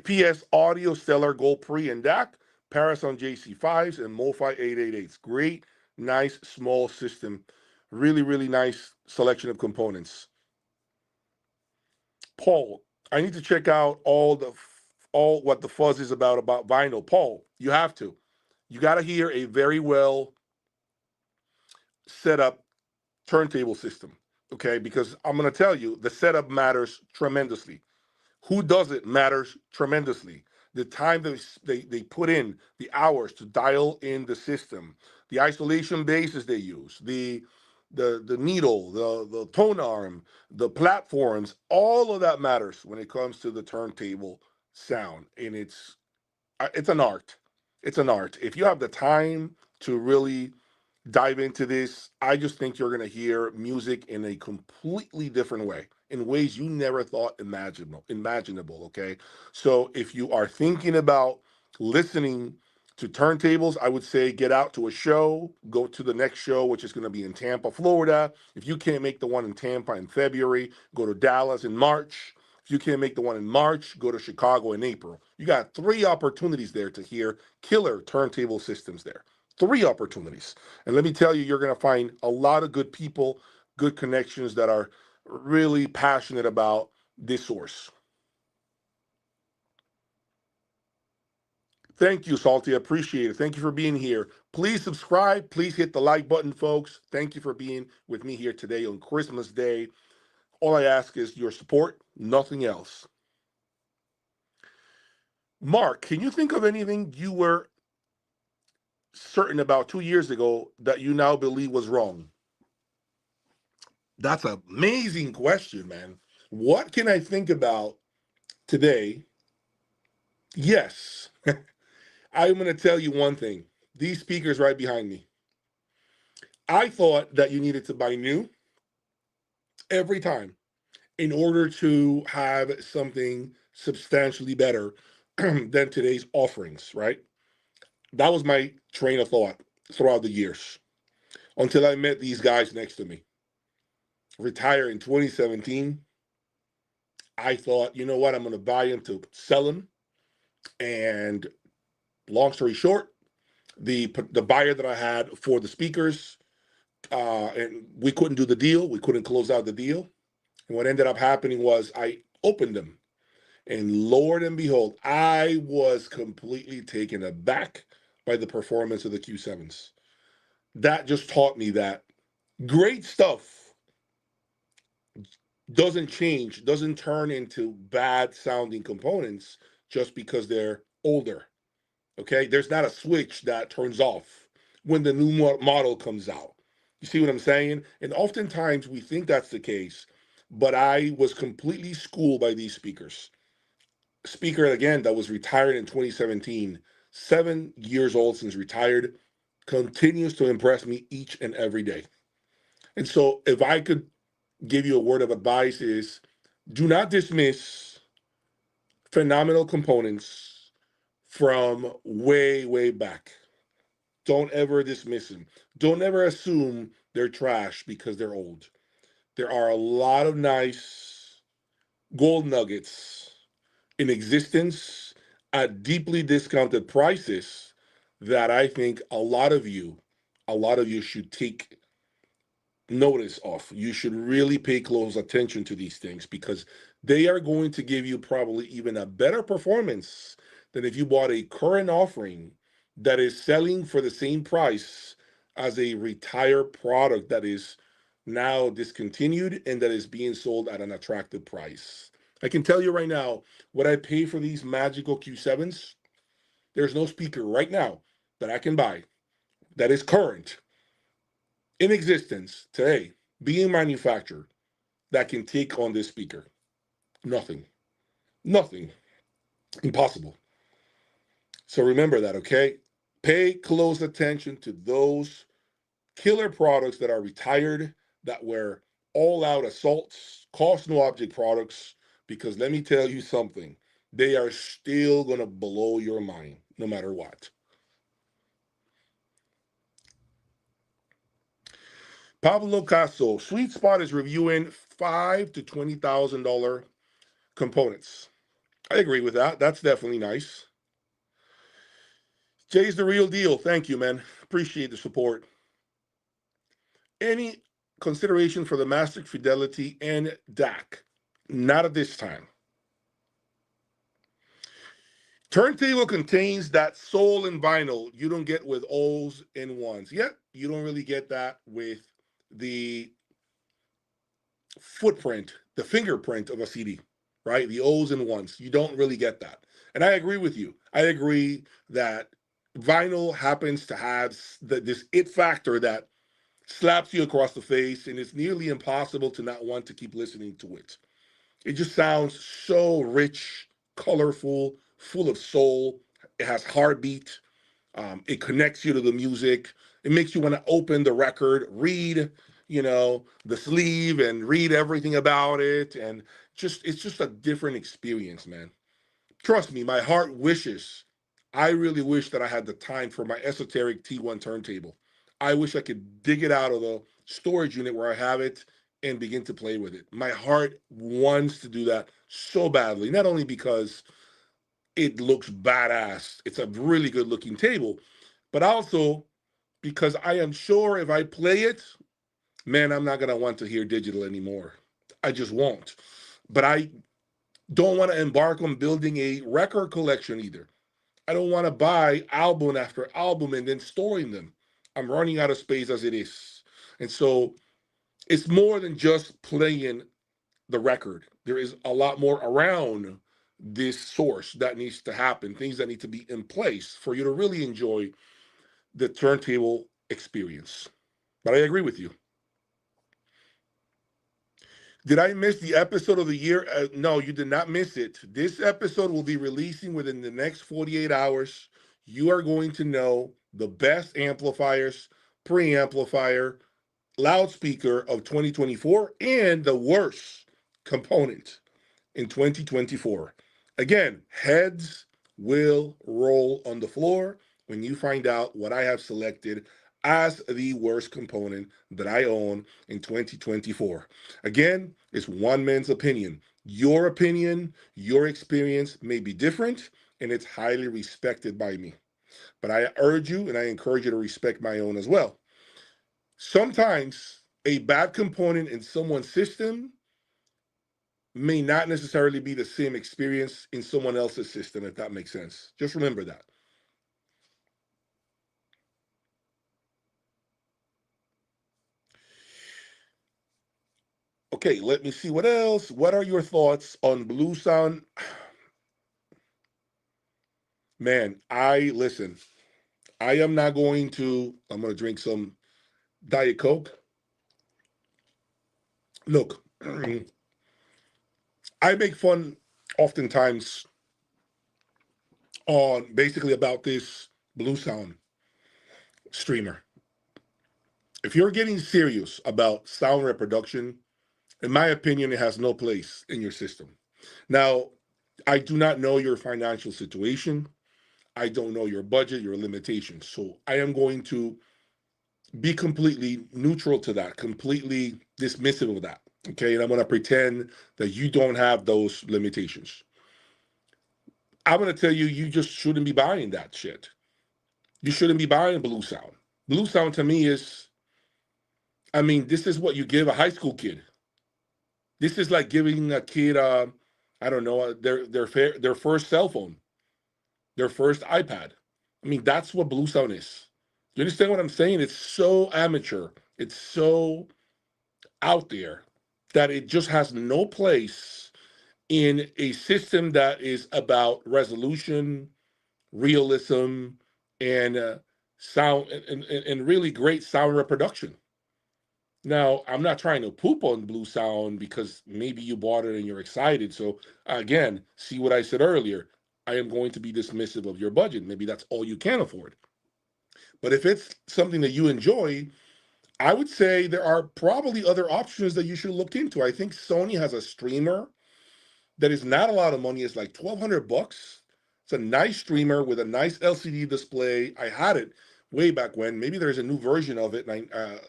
PS Audio Stellar Gold Pre and DAC, Parason JC5s, and MoFi 888s. Great, nice, small system. Really nice selection of components. Paul, I need to check out all what the fuzz is about vinyl. Paul, you have to. You got to hear a very well set up turntable system, okay? Because I'm going to tell you, the setup matters tremendously. Who does it matters tremendously. The time that they put in, the hours to dial in the system, the isolation bases they use, the needle, the tone arm, the platforms, all of that matters when it comes to the turntable sound. And it's an art. It's an art. If you have the time to really dive into this, I just think you're going to hear music in a completely different way, in ways you never thought imaginable. Okay. So if you are thinking about listening to turntables, I would say get out to a show, go to the next show, which is going to be in Tampa, Florida. If you can't make the one in Tampa in February, go to Dallas in March. If you can't make the one in March, go to Chicago in April. You got 3 opportunities there to hear killer turntable systems there. 3 opportunities. And let me tell you, you're going to find a lot of good people, good connections that are really passionate about this source. Thank you, Salty. I appreciate it. Thank you for being here. Please subscribe. Please hit the like button, folks. Thank you for being with me here today on Christmas Day. All I ask is your support, nothing else. Mark, can you think of anything you were certain about 2 years ago that you now believe was wrong? That's an amazing question, man. What can I think about today? Yes, I'm going to tell you one thing. These speakers right behind me. I thought that you needed to buy new every time in order to have something substantially better than today's offerings, right? That was my train of thought throughout the years until I met these guys next to me. Retired in 2017. I thought, you know what, I'm going to buy into selling. And long story short, the buyer that I had for the speakers, and we couldn't do the deal. We couldn't close out the deal. And what ended up happening was I opened them. And Lord and behold, I was completely taken aback by the performance of the Q7s. That just taught me that great stuff doesn't change, doesn't turn into bad sounding components just because they're older. Okay, there's not a switch that turns off when the new model comes out. You see what I'm saying? And oftentimes we think that's the case, but I was completely schooled by these speakers. Speaker again that was retired in 2017, 7 years old since retired, continues to impress me each and every day. And so if I could give you a word of advice is do not dismiss phenomenal components from way, way back. Don't ever dismiss them. Don't ever assume they're trash because they're old. There are a lot of nice gold nuggets in existence at deeply discounted prices that I think a lot of you should take notice of. You should really pay close attention to these things because they are going to give you probably even a better performance than if you bought a current offering that is selling for the same price as a retired product that is now discontinued and that is being sold at an attractive price. I can tell you right now, what I pay for these magical Q7s, there's no speaker right now that I can buy that is current in existence today being manufactured that can take on this speaker. Nothing. Nothing. Impossible. So remember that, okay? Pay close attention to those killer products that are retired, that were all out assaults, cost no object products, because let me tell you something, they are still going to blow your mind no matter what. Pablo Caso, Sweet Spot is reviewing $5,000 to $20,000 components. I agree with that. That's definitely nice. Jay's the real deal. Thank you, man. Appreciate the support. Any consideration for the Master Fidelity and DAC? Not at this time. Turntable contains that soul and vinyl you don't get with O's and ones. Yet you don't really get that with the footprint, the fingerprint of a CD, right? The O's and ones. You don't really get that. And I agree with you. I agree that vinyl happens to have this it factor that slaps you across the face, and it's nearly impossible to not want to keep listening to it. It just sounds so rich, colorful, full of soul. It has heartbeat. It connects you to the music. It makes you want to open the record, read, the sleeve and read everything about it. And it's just a different experience, man. Trust me, my heart wishes, I really wish that I had the time for my esoteric T1 turntable. I wish I could dig it out of the storage unit where I have it and begin to play with it. My heart wants to do that so badly, not only because it looks badass, it's a really good looking table, but also because I am sure if I play it, man, I'm not going to want to hear digital anymore. I just won't. But I don't want to embark on building a record collection either. I don't want to buy album after album and then storing them. I'm running out of space as it is. And so it's more than just playing the record. There is a lot more around this source that needs to happen, things that need to be in place for you to really enjoy the turntable experience. But I agree with you. Did I miss the episode of the year? No, you did not miss it. This episode will be releasing within the next 48 hours. You are going to know the best amplifiers, preamplifier, loudspeaker of 2024, and the worst component in 2024. Again, heads will roll on the floor when you find out what I have selected as the worst component that I own in 2024. Again, it's one man's opinion. Your opinion, your experience may be different, and it's highly respected by me. But I urge you and I encourage you to respect my own as well. Sometimes a bad component in someone's system may not necessarily be the same experience in someone else's system, if that makes sense. Just remember that. Okay, let me see what else. What are your thoughts on Blue Sound? Man, listen. I am not going to. I'm going to drink some Diet Coke. Look, I make fun oftentimes on basically about this Blue Sound streamer. If you're getting serious about sound reproduction, in my opinion, it has no place in your system. Now, I do not know your financial situation. I don't know your budget, your limitations. So I am going to be completely neutral to that, completely dismissive of that. Okay. And I'm going to pretend that you don't have those limitations. I'm going to tell you, you just shouldn't be buying that shit. You shouldn't be buying Blue Sound. Blue Sound to me is, I mean, this is what you give a high school kid. This is like giving a kid, I don't know, their first cell phone, their first iPad. I mean, that's what Blue Sound is. You understand what I'm saying? It's so amateur. It's so out there that it just has no place in a system that is about resolution, realism, and sound and really great sound reproduction. Now, I'm not trying to poop on Blue Sound because maybe you bought it and you're excited. So again, see what I said earlier. I am going to be dismissive of your budget. Maybe that's all you can afford. But if it's something that you enjoy, I would say there are probably other options that you should look into. I think Sony has a streamer that is not a lot of money. It's like $1,200. It's a nice streamer with a nice LCD display. I had it way back when. Maybe there's a new version of it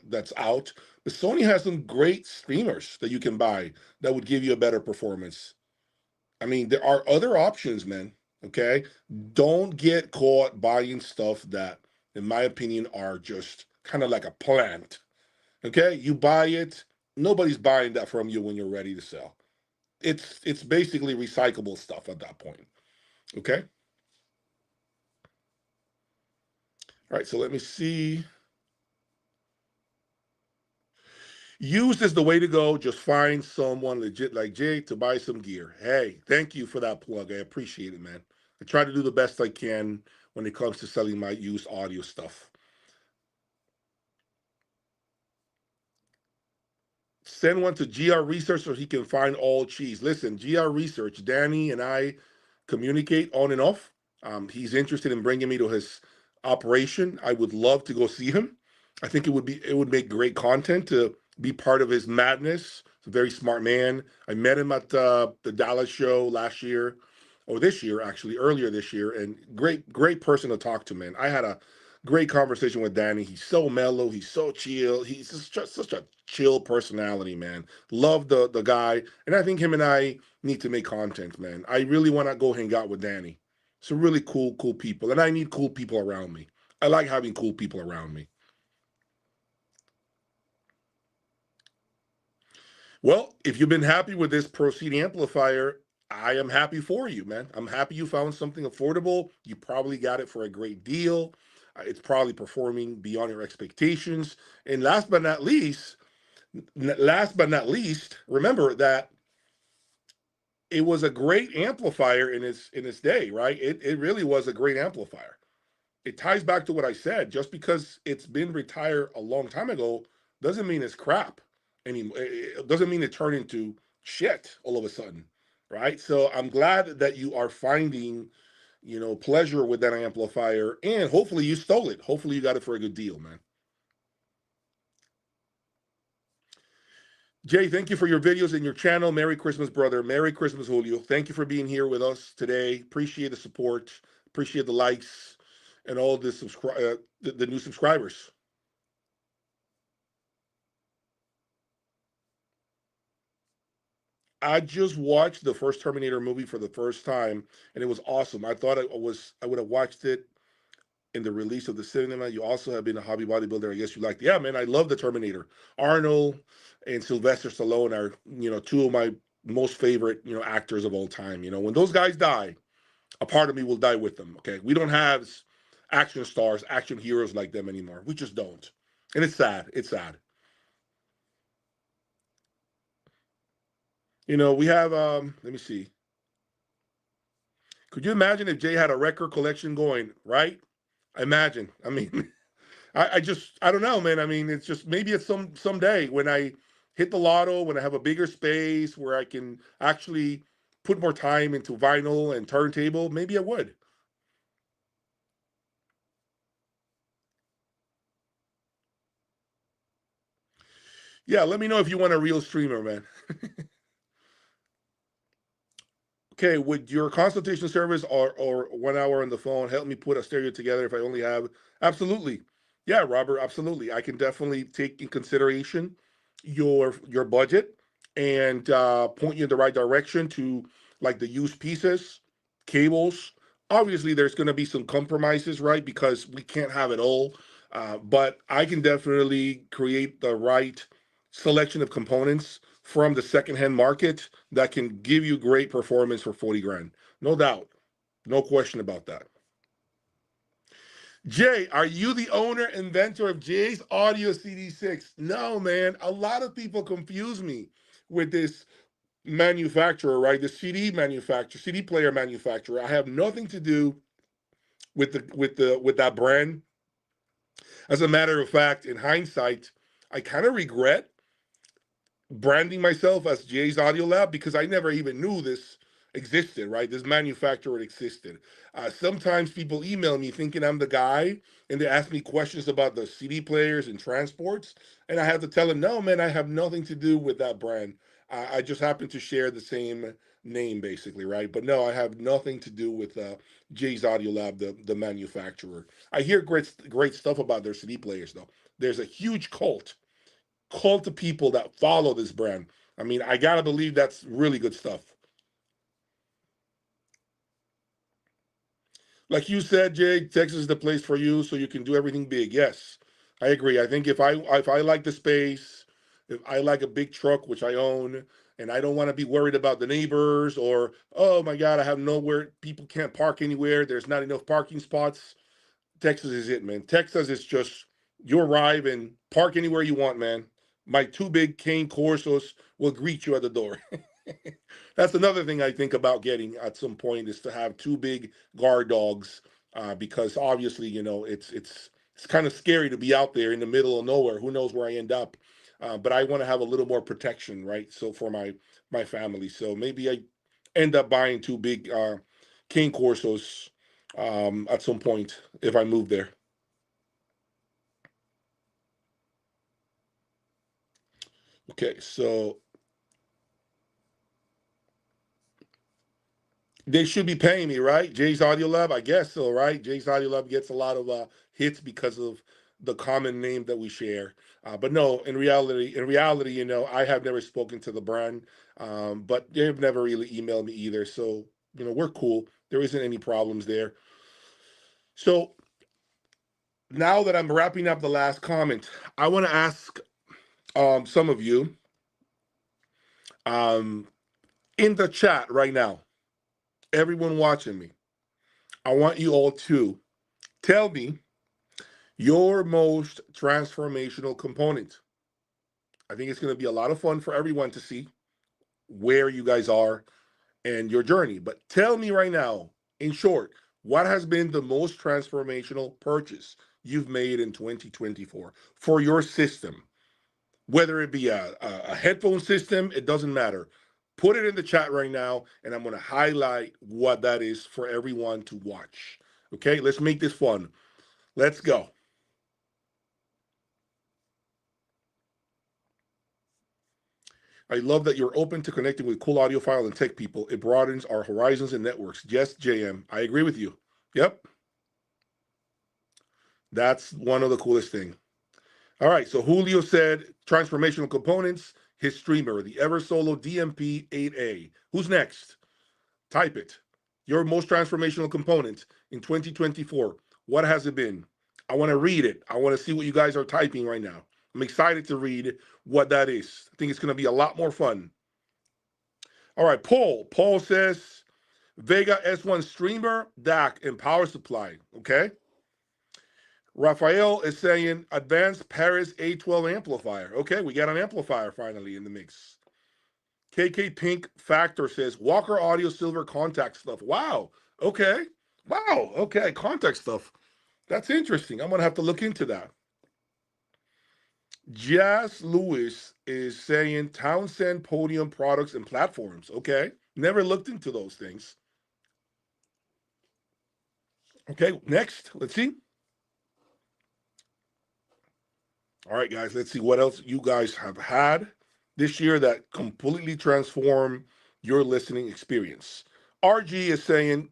that's out. But Sony has some great streamers that you can buy that would give you a better performance. I mean, there are other options, man. Okay? Don't get caught buying stuff that, in my opinion, are just kind of like a plant. Okay? You buy it, nobody's buying that from you when you're ready to sell. It's basically recyclable stuff at that point. Okay? All right, so let me see. Used is the way to go. Just find someone legit like Jay to buy some gear. Hey, thank you for that plug. I appreciate it, man. I try to do the best I can when it comes to selling my used audio stuff. Send one to GR Research so he can find all cheese. Listen, GR Research, Danny and I communicate on and off. He's interested in bringing me to his operation. I would love to go see him. I think it would make great content to be part of his madness. He's a very smart man. I met him at the Dallas show last year, or this year actually, earlier this year, and great person to talk to, man. I had a great conversation with Danny. He's so mellow. He's so chill. He's just such a chill personality, man. Love the guy, and I think him and I need to make content, man. I really want to go hang out with Danny. Some really cool people, and I need cool people around me. I like having cool people around me. Well, if you've been happy with this Proceed amplifier, I am happy for you, man. I'm happy you found something affordable. You probably got it for a great deal. It's probably performing beyond your expectations. And last but not least, remember that it was a great amplifier in its day, right? It really was a great amplifier. It ties back to what I said. Just because it's been retired a long time ago doesn't mean it's crap anymore. It doesn't mean it turned into shit all of a sudden, right? So I'm glad that you are finding, pleasure with that amplifier, and hopefully you stole it. Hopefully you got it for a good deal, man. Jay, thank you for your videos and your channel. Merry Christmas, brother. Merry Christmas, Julio. Thank you for being here with us today. Appreciate the support. Appreciate the likes. and all the new subscribers. I just watched the first Terminator movie for the first time, and it was awesome. I would have watched it in the release of the cinema. You also have been a hobby bodybuilder. I guess you liked. Yeah, man, I love the Terminator. Arnold and Sylvester Stallone are two of my most favorite actors of all time. When those guys die, a part of me will die with them. Okay, we don't have action stars, action heroes like them anymore. We just don't, and it's sad. It's sad. We have. Let me see. Could you imagine if Jay had a record collection going? Right? Imagine. I mean, I don't know, man. I mean, it's just maybe it's someday when I hit the lotto, when I have a bigger space where I can actually put more time into vinyl and turntable, maybe I would. Yeah, let me know if you want a real streamer, man. Okay, would your consultation service or 1 hour on the phone help me put a stereo together if I only have? Absolutely. Yeah, Robert, absolutely. I can definitely take in consideration your budget and point you in the right direction to like the used pieces, cables. Obviously, there's going to be some compromises, right? Because we can't have it all. But I can definitely create the right selection of components from the secondhand market that can give you great performance for 40 grand. No doubt. No question about that. Jay, are you the owner, inventor of Jay's Audio CD6? No, man. A lot of people confuse me with this manufacturer, right? The CD manufacturer, CD player manufacturer. I have nothing to do with that brand. As a matter of fact, in hindsight, I kind of regret branding myself as Jay's Audio Lab because I never even knew this existed, right? This manufacturer existed. Sometimes people email me thinking I'm the guy and they ask me questions about the CD players and transports. And I have to tell them, no, man, I have nothing to do with that brand. I just happen to share the same name, basically, right? But no, I have nothing to do with Jay's Audio Lab, the manufacturer. I hear great stuff about their CD players, though. There's a huge cult of people that follow this brand. I mean, I gotta believe that's really good stuff. Like you said, Jay, Texas is the place for you, so you can do everything big. Yes, I agree. I think if I like the space, if I like a big truck, which I own, and I don't want to be worried about the neighbors or oh my God, I have nowhere. People can't park anywhere. There's not enough parking spots. Texas is it, man. Texas is just you arrive and park anywhere you want, man. My two big cane Corsos will greet you at the door. That's another thing I think about getting at some point is to have two big guard dogs, because obviously it's kind of scary to be out there in the middle of nowhere. Who knows where I end up? But I want to have a little more protection, right? So for my family, so maybe I end up buying two big cane Corsos at some point if I move there. Okay, so they should be paying me, right? Jay's Audio Lab, I guess so, right? Jay's Audio Lab gets a lot of hits because of the common name that we share. But no, in reality, I have never spoken to the brand, but they've never really emailed me either. So we're cool. There isn't any problems there. So now that I'm wrapping up the last comment, I want to ask some of you um, in the chat right now, everyone watching me, I want you all to tell me your most transformational component. I think it's going to be a lot of fun for everyone to see where you guys are and your journey. But tell me right now, in short, what has been the most transformational purchase you've made in 2024 for your system? Whether it be a headphone system, it doesn't matter. Put it in the chat right now, and I'm going to highlight what that is for everyone to watch. Okay, let's make this fun. Let's go. I love that you're open to connecting with cool audiophile and tech people. It broadens our horizons and networks. Yes, JM, I agree with you. Yep. That's one of the coolest thing. All right, so Julio said transformational components, his streamer, the Eversolo DMP 8A. Who's next? Type it. Your most transformational component in 2024. What has it been? I want to read it. I want to see what you guys are typing right now. I'm excited to read what that is. I think it's going to be a lot more fun. All right, Paul. Paul says Vega S1 streamer, DAC, and power supply. Okay. Raphael is saying advanced Paris A12 amplifier. Okay, we got an amplifier finally in the mix. KK Pink Factor says Walker Audio Silver contact stuff. Wow. Okay. Wow. Okay. Contact stuff. That's interesting. I'm going to have to look into that. Jazz Lewis is saying Townsend Podium products and platforms. Okay. Never looked into those things. Okay. Next. Let's see. All right, guys. Let's see what else you guys have had this year that completely transformed your listening experience. RG is saying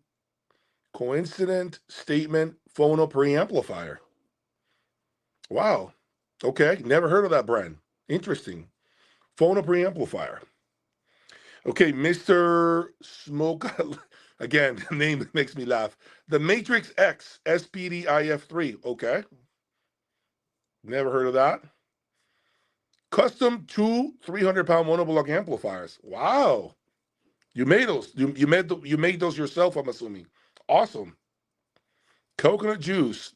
coincident statement phono preamplifier. Wow. Okay. Never heard of that brand. Interesting. Phono preamplifier. Okay, Mr. Smoke. Again, the name makes me laugh. The Matrix X SPDIF3. Okay. Never heard of that. Custom two 300-pound monoblock amplifiers. Wow. You made those. You made those yourself, I'm assuming. Awesome. Coconut juice.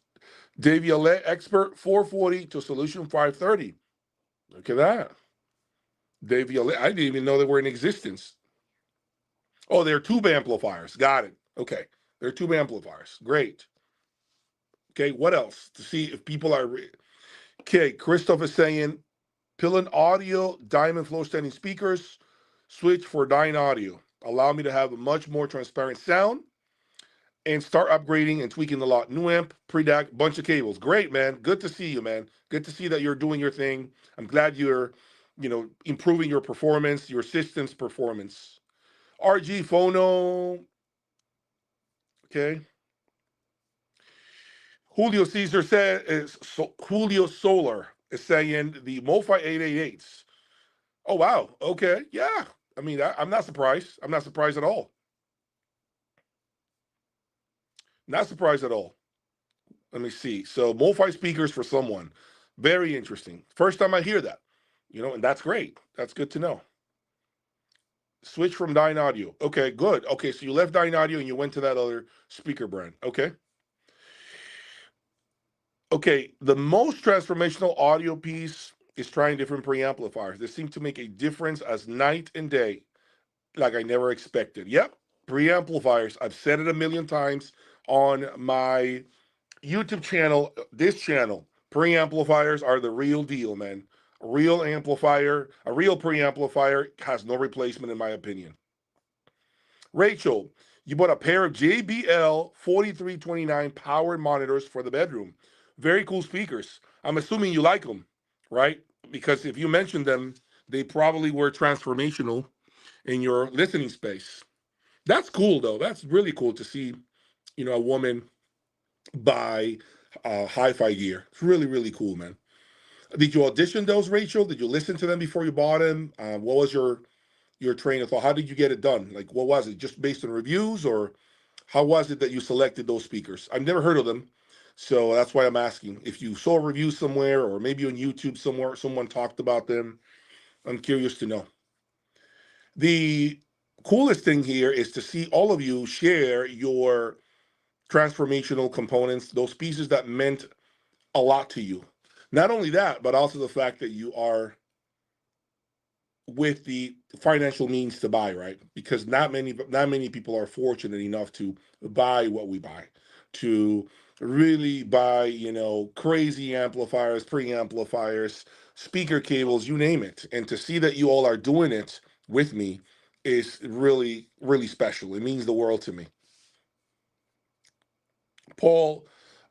Devialet Expert 440 to Solution 530. Look at that. Devialet. I didn't even know they were in existence. Oh, they're tube amplifiers. Got it. Okay. They're tube amplifiers. Great. Okay, what else? To see if people are... Okay, Christoph is saying Pillin Audio Diamond Flow Standing Speakers. Switch for Dyne Audio. Allow me to have a much more transparent sound and start upgrading and tweaking a lot. New amp, pre-DAC, bunch of cables. Great, man. Good to see you, man. Good to see that you're doing your thing. I'm glad you're, improving your performance, your system's performance. RG Phono. Okay. Julio Caesar said, Julio Solar is saying the MoFi 888s. Oh, wow. Okay. Yeah. I mean, I'm not surprised. I'm not surprised at all. Not surprised at all. Let me see. So MoFi speakers for someone. Very interesting. First time I hear that, and that's great. That's good to know. Switch from Dyne Audio. Okay, good. Okay, so you left Dyne Audio and you went to that other speaker brand. Okay. Okay, the most transformational audio piece is trying different preamplifiers. They seem to make a difference as night and day, like I never expected. Yep, preamplifiers. I've said it a million times on my YouTube channel, this channel. Preamplifiers are the real deal, man. A real amplifier, a real preamplifier has no replacement, in my opinion. Rachel, you bought a pair of JBL 4329 powered monitors for the bedroom. Very cool speakers. I'm assuming you like them, right? Because if you mentioned them, they probably were transformational in your listening space. That's cool, though. That's really cool to see, a woman buy hi-fi gear. It's really, really cool, man. Did you audition those, Rachel? Did you listen to them before you bought them? What was your train of thought? How did you get it done? Like, what was it? Just based on reviews, or how was it that you selected those speakers? I've never heard of them, so that's why I'm asking. If you saw a review somewhere, or maybe on YouTube somewhere, someone talked about them, I'm curious to know. The coolest thing here is to see all of you share your transformational components, those pieces that meant a lot to you. Not only that, but also the fact that you are with the financial means to buy, right? Because not many people are fortunate enough to buy what we buy, to really buy, crazy amplifiers, preamplifiers, speaker cables, you name it. And to see that you all are doing it with me is really, really special. It means the world to me. Paul,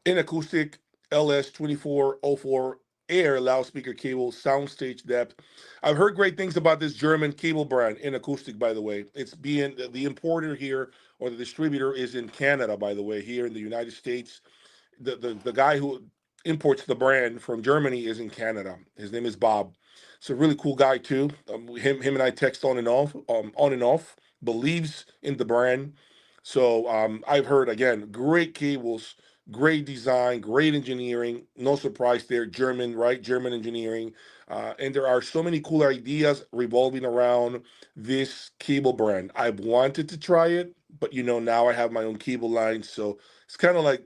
in acoustic LS2404 Air loudspeaker cable, soundstage depth. I've heard great things about this German cable brand, in acoustic, by the way. It's being, the importer here, or the distributor, is in Canada, by the way. Here in the United States, the guy who imports the brand from Germany is in Canada. His name is Bob. It's a really cool guy too. Him and I text on and off, Believes in the brand. So I've heard again, great cables, great design, great engineering. No surprise there, German, right? German engineering, and there are so many cool ideas revolving around this cable brand. I've wanted to try it, but now I have my own cable line, so it's kind of like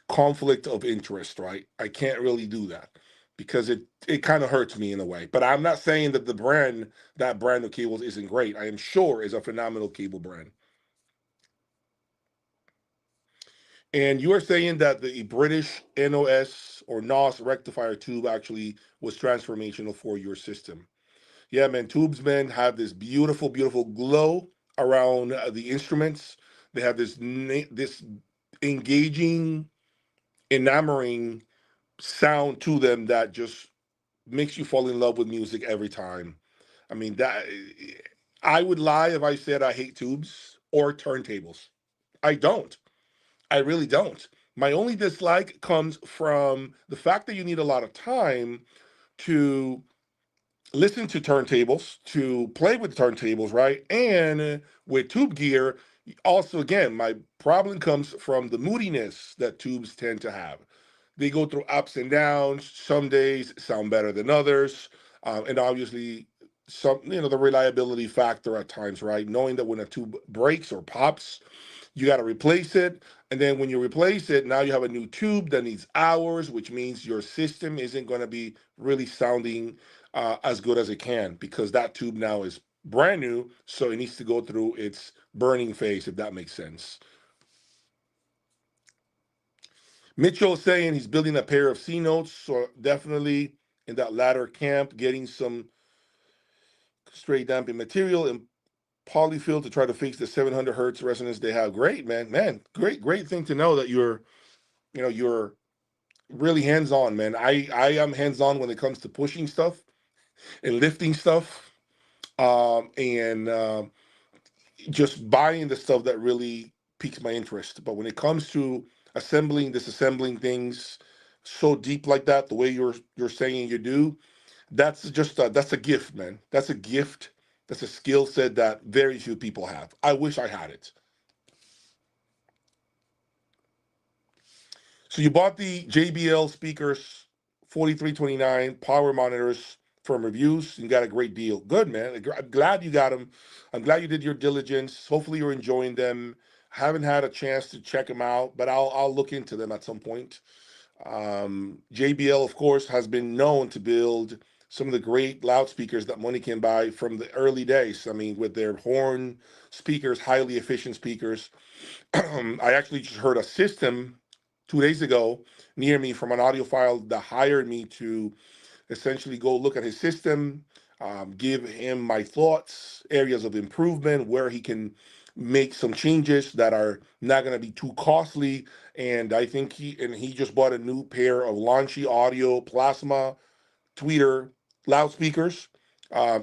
conflict of interest, right? I can't really do that because it kind of hurts me in a way. But I'm not saying that that brand of cables isn't great. I am sure is a phenomenal cable brand. And you are saying that the British NOS or NOS rectifier tube actually was transformational for your system. Yeah, man, tubes, man, have this beautiful, beautiful glow around the instruments. They have this engaging, enamoring sound to them that just makes you fall in love with music every time. I mean, that I would lie if I said I hate tubes or turntables. I don't. I really don't. My only dislike comes from the fact that you need a lot of time to listen to turntables, to play with turntables, right? And with tube gear, also, again, my problem comes from the moodiness that tubes tend to have. They go through ups and downs. Some days sound better than others. And obviously, the reliability factor at times, right? Knowing that when a tube breaks or pops, you got to replace it. And then when you replace it, now you have a new tube that needs hours, which means your system isn't going to be really sounding as good as it can because that tube now is brand new. So it needs to go through its burning phase, if that makes sense. Mitchell is saying he's building a pair of C notes. So definitely in that latter camp, getting some straight damping material and polyfill to try to fix the 700 hertz resonance they have. Great, man. Man, great thing to know that you're really hands-on, man. I am hands-on when it comes to pushing stuff and lifting stuff, and just buying the stuff that really piques my interest. But when it comes to assembling, disassembling things so deep like that, the way you're saying you do, that's a gift, man. That's a gift. That's a skill set that very few people have. I wish I had it. So you bought the JBL speakers, 4329 power monitors from reviews and got a great deal. Good, man. I'm glad you got them. I'm glad you did your diligence. Hopefully you're enjoying them. Haven't had a chance to check them out, but I'll look into them at some point. JBL, of course, has been known to build some of the great loudspeakers that money can buy from the early days. I mean, with their horn speakers, highly efficient speakers. I actually just heard a system 2 days ago near me from an audiophile that hired me to essentially go look at his system, give him my thoughts, areas of improvement, where he can make some changes that are not going to be too costly. And I think he just bought a new pair of Launchy Audio Plasma tweeter loudspeakers.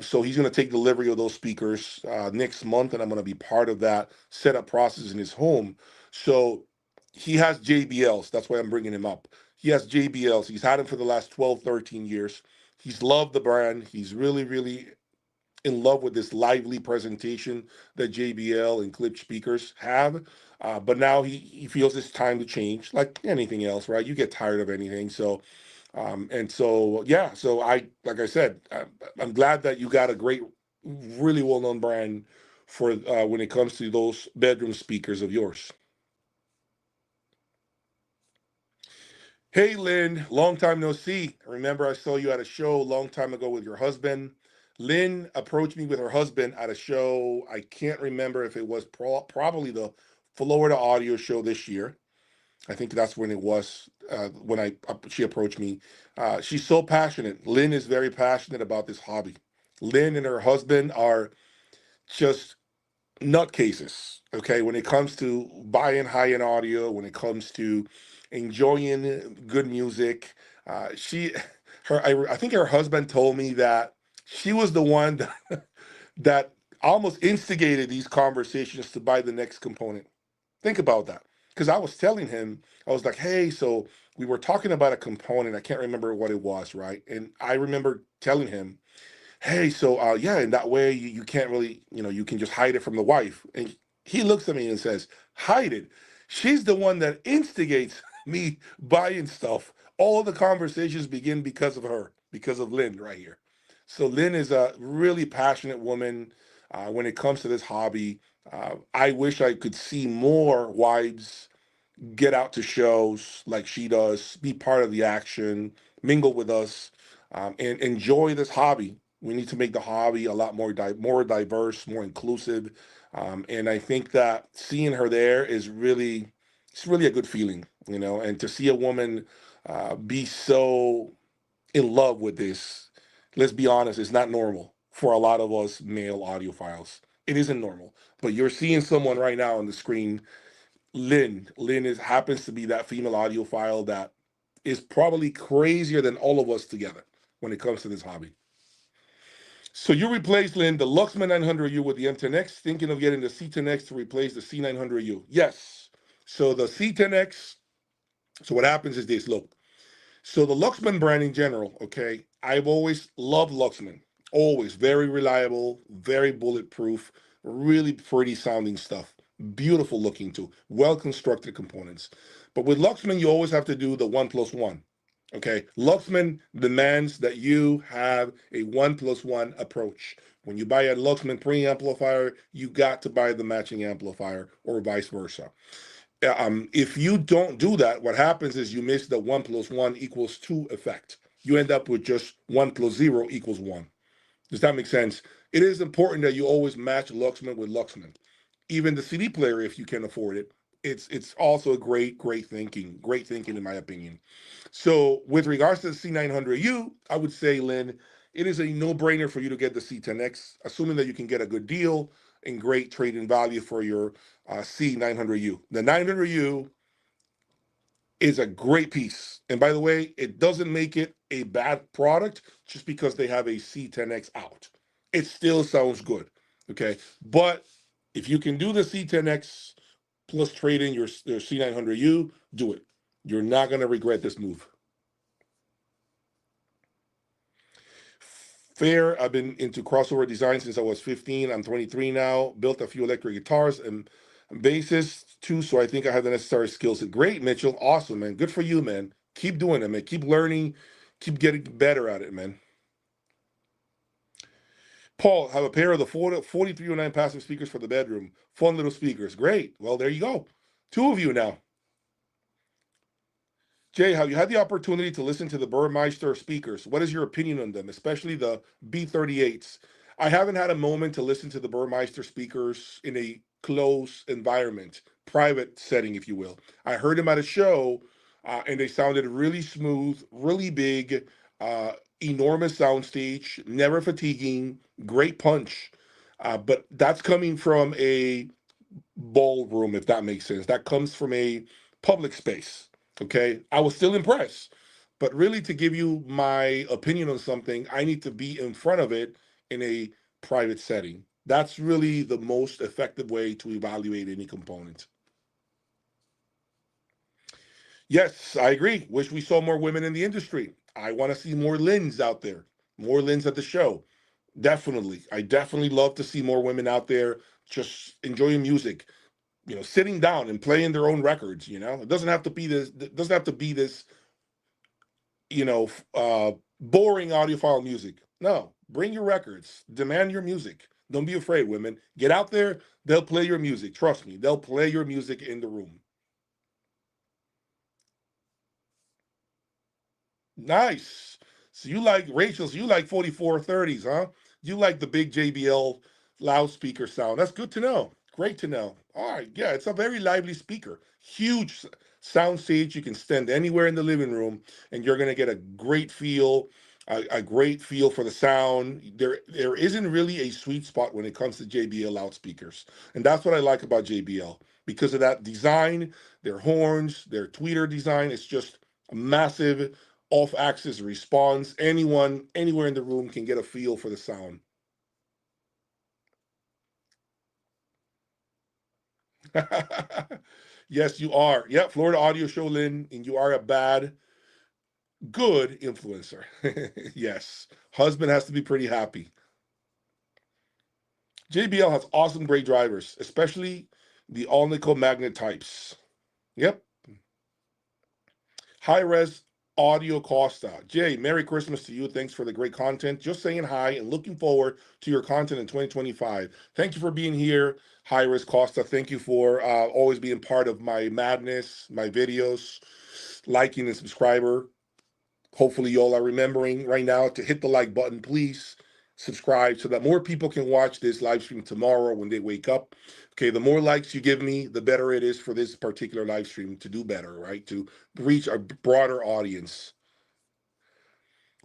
So he's going to take delivery of those speakers next month, and I'm going to be part of that setup process in his home. So he has JBLs. That's why I'm bringing him up. He has JBLs. He's had them for the last 12, 13 years. He's loved the brand. He's really, really in love with this lively presentation that JBL and Klipsch speakers have. But now he feels it's time to change, like anything else, right? You get tired of anything. So like I said, I'm glad that you got a great, really well-known brand for when it comes to those bedroom speakers of yours. Hey, Lynn, long time no see. Remember, I saw you at a show a long time ago with your husband. Lynn approached me with her husband at a show. I can't remember if it was probably the Florida Audio Show this year. I think that's when it was when she approached me. She's so passionate. Lynn is very passionate about this hobby. Lynn and her husband are just nutcases. Okay, when it comes to buying high-end audio, when it comes to enjoying good music, she, her, I think her husband told me that she was the one that almost instigated these conversations to buy the next component. Think about that. because I was telling him, I was like, hey, so we were talking about a component. I can't remember what it was, right? And I remember telling him, hey, so yeah, in that way you can't really, you can just hide it from the wife. And he looks at me and says, hide it. She's the one that instigates me buying stuff. All the conversations begin because of her, because of Lynn right here. So Lynn is a really passionate woman when it comes to this hobby. I wish I could see more wives get out to shows like she does, be part of the action, mingle with us, and enjoy this hobby. We need to make the hobby a lot more diverse, more inclusive, and I think that seeing her there is really, it's really a good feeling, And to see a woman be so in love with this, let's be honest, it's not normal for a lot of us male audiophiles. It isn't normal, but you're seeing someone right now on the screen, Lynn. Lynn happens to be that female audiophile that is probably crazier than all of us together when it comes to this hobby. So you replaced, Lynn, the Luxman 900U with the M10X, thinking of getting the C10X to replace the C900U. Yes. So the C10X, so what happens is this, look. So the Luxman brand in general, okay, I've always loved Luxman. Always very reliable, very bulletproof, really pretty sounding stuff. Beautiful looking too, well constructed components. But with Luxman, you always have to do the 1+1. Okay, Luxman demands that you have a 1+1 approach. When you buy a Luxman preamplifier, you got to buy the matching amplifier or vice versa. If you don't do that, what happens is you miss the 1+1 = 2 effect. You end up with just 1+0 = 1. Does that make sense? It is important that you always match Luxman with Luxman. Even the CD player, if you can afford it, it's also a great thinking in my opinion. So with regards to the C900U, I would say, Lynn, it is a no-brainer for you to get the C10X, assuming that you can get a good deal and great trade-in value for your C900U. The 900U is a great piece. And by the way, it doesn't make it a bad product just because they have a C10X out. It still sounds good, okay? But if you can do the C10X plus trade in your C900U, do it. You're not going to regret this move. Fair, I've been into crossover design since I was 15. I'm 23 now. Built a few electric guitars and basses too, so I think I have the necessary skills. Great, Mitchell. Awesome, man. Good for you, man. Keep doing it, man. Keep learning. Keep getting better at it, man. Paul, have a pair of the 4309 passive speakers for the bedroom. Fun little speakers. Great. Well, there you go. Two of you now. Jay, have you had the opportunity to listen to the Burmeister speakers? What is your opinion on them, especially the B38s? I haven't had a moment to listen to the Burmeister speakers in a close environment, private setting, if you will. I heard them at a show, and they sounded really smooth, really big, enormous soundstage, never fatiguing, great punch. But that's coming from a ballroom, if that makes sense. That comes from a public space. Okay. I was still impressed. But really, to give you my opinion on something, I need to be in front of it in a private setting. That's really the most effective way to evaluate any component. Yes, I agree. Wish we saw more women in the industry. I want to see more Lins out there, more Lins at the show. Definitely. I definitely love to see more women out there just enjoying music, sitting down and playing their own records. It doesn't have to be this. It doesn't have to be this. Boring audiophile music. No, bring your records. Demand your music. Don't be afraid, women. Get out there. They'll play your music. Trust me. They'll play your music in the room. Nice. So you like Rachel? So you like 4430s, huh? You like the big JBL loudspeaker sound. That's good to know. Great to know. All right, yeah, it's a very lively speaker. Huge sound stage. You can stand anywhere in the living room, and you're gonna get a great feel, a great feel for the sound. There isn't really a sweet spot when it comes to JBL loudspeakers, and that's what I like about JBL because of that design, their horns, their tweeter design. It's just a massive off-axis response. Anyone, anywhere in the room can get a feel for the sound. Yes, you are. Yep, Florida Audio Show, Lynn, and you are a good influencer. Yes, husband has to be pretty happy. JBL has awesome, great drivers, especially the all nickel magnet types. Yep. High res audio Costa. Jay, Merry Christmas to you. Thanks for the great content. Just saying hi and looking forward to your content in 2025. Thank you for being here, High res Costa. Thank you for always being part of my madness, my videos, liking and subscriber. Hopefully, y'all are remembering right now to hit the like button, please. Subscribe so that more people can watch this live stream tomorrow when they wake up. Okay, the more likes you give me, the better it is for this particular live stream to do better, right? To reach a broader audience.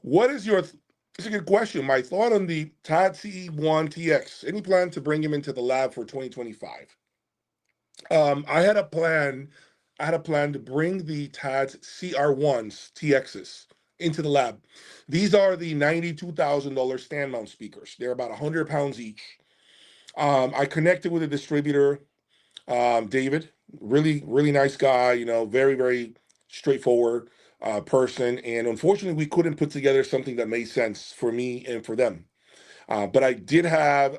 What is your, it's a good question. My thought on the TAD CE1 TX. Any plan to bring him into the lab for 2025? I had a plan. I had a plan to bring the TAD's CR1s, TXs, into the lab. These are the $92,000 stand mount speakers. They're about 100 pounds each. I connected with a distributor, David, really nice guy, very, very straightforward person. And unfortunately, we couldn't put together something that made sense for me and for them. But I did have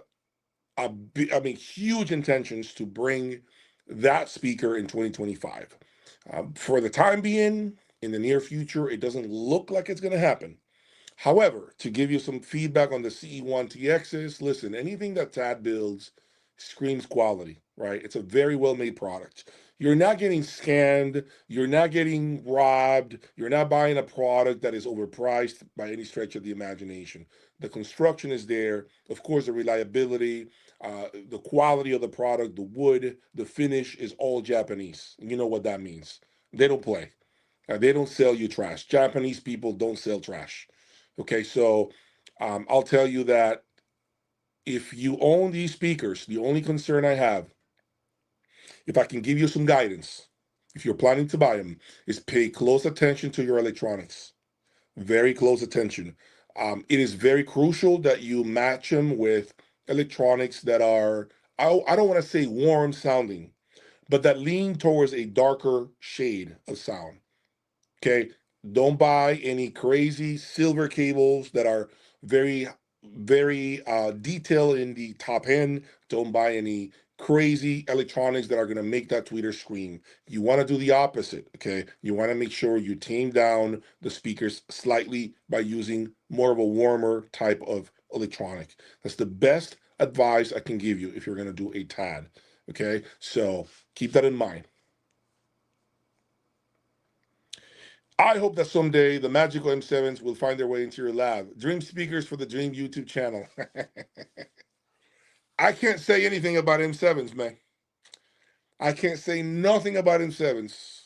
huge intentions to bring that speaker in 2025. For the time being, in the near future, it doesn't look like it's going to happen. However, to give you some feedback on the CE1 TXs, listen, anything that TAD builds screams quality, right? It's a very well-made product. You're not getting scammed. You're not getting robbed. You're not buying a product that is overpriced by any stretch of the imagination. The construction is there. Of course, the reliability, the quality of the product, the wood, the finish is all Japanese. You know what that means. They don't play. They don't sell you trash. Japanese people don't sell trash. Okay, so I'll tell you that if you own these speakers, the only concern I have, if I can give you some guidance, if you're planning to buy them, is pay close attention to your electronics. Very close attention. It is very crucial that you match them with electronics that are, I don't want to say warm sounding, but that lean towards a darker shade of sound. Okay, don't buy any crazy silver cables that are very, very detailed in the top end. Don't buy any crazy electronics that are going to make that tweeter scream. You want to do the opposite. Okay, you want to make sure you tame down the speakers slightly by using more of a warmer type of electronic. That's the best advice I can give you if you're going to do a TAD. Okay, so keep that in mind. I hope that someday the magical M7s will find their way into your lab. Dream speakers for the Dream YouTube channel. I can't say anything about M7s, man. I can't say nothing about M7s.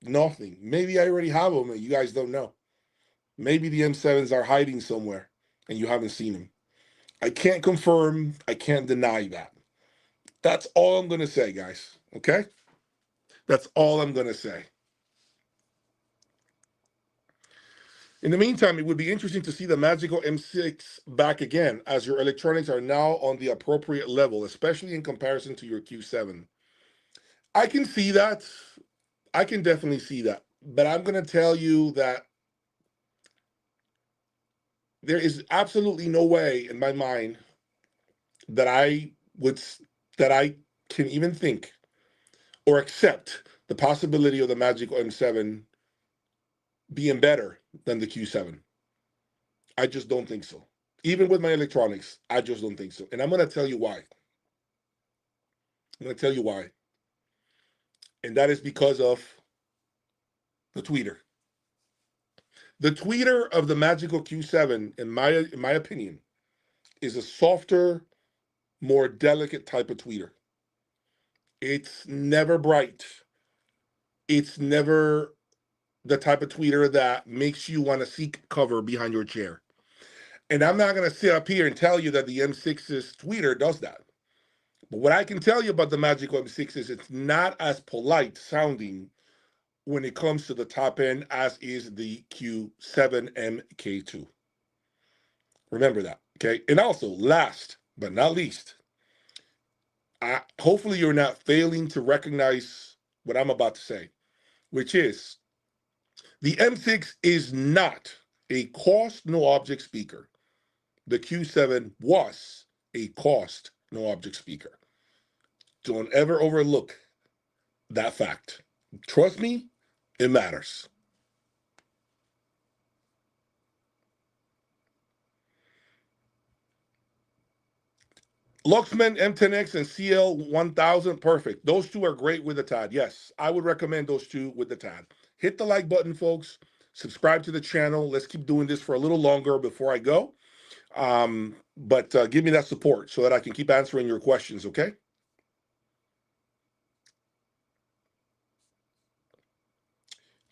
Nothing. Maybe I already have them and you guys don't know. Maybe the M7s are hiding somewhere and you haven't seen them. I can't confirm. I can't deny that. That's all I'm going to say, guys. Okay? That's all I'm going to say. In the meantime, it would be interesting to see the magical M6 back again, as your electronics are now on the appropriate level, especially in comparison to your Q7. I can see that. I can definitely see that. But I'm going to tell you that there is absolutely no way in my mind that that I can even think or accept the possibility of the magical M7 being better than the Q7. I just don't think so. Even with my electronics, I just don't think so. And I'm going to tell you why. I'm going to tell you why. And that is because of the tweeter. The tweeter of the Magical Q7, in my opinion, is a softer, more delicate type of tweeter. It's never bright. It's never the type of tweeter that makes you want to seek cover behind your chair. And I'm not going to sit up here and tell you that the M6's tweeter does that. But what I can tell you about the Magical M6 is it's not as polite sounding when it comes to the top end as is the Q7MK2. Remember that, okay? And also, last but not least, hopefully you're not failing to recognize what I'm about to say, which is the M6 is not a cost no object speaker. The Q7 was a cost no object speaker. Don't ever overlook that fact. Trust me, it matters. Luxman M10X and CL1000, perfect. Those two are great with the TAD. Yes, I would recommend those two with the TAD. Hit the like button, folks. Subscribe to the channel. Let's keep doing this for a little longer before I go. But give me that support so that I can keep answering your questions, okay?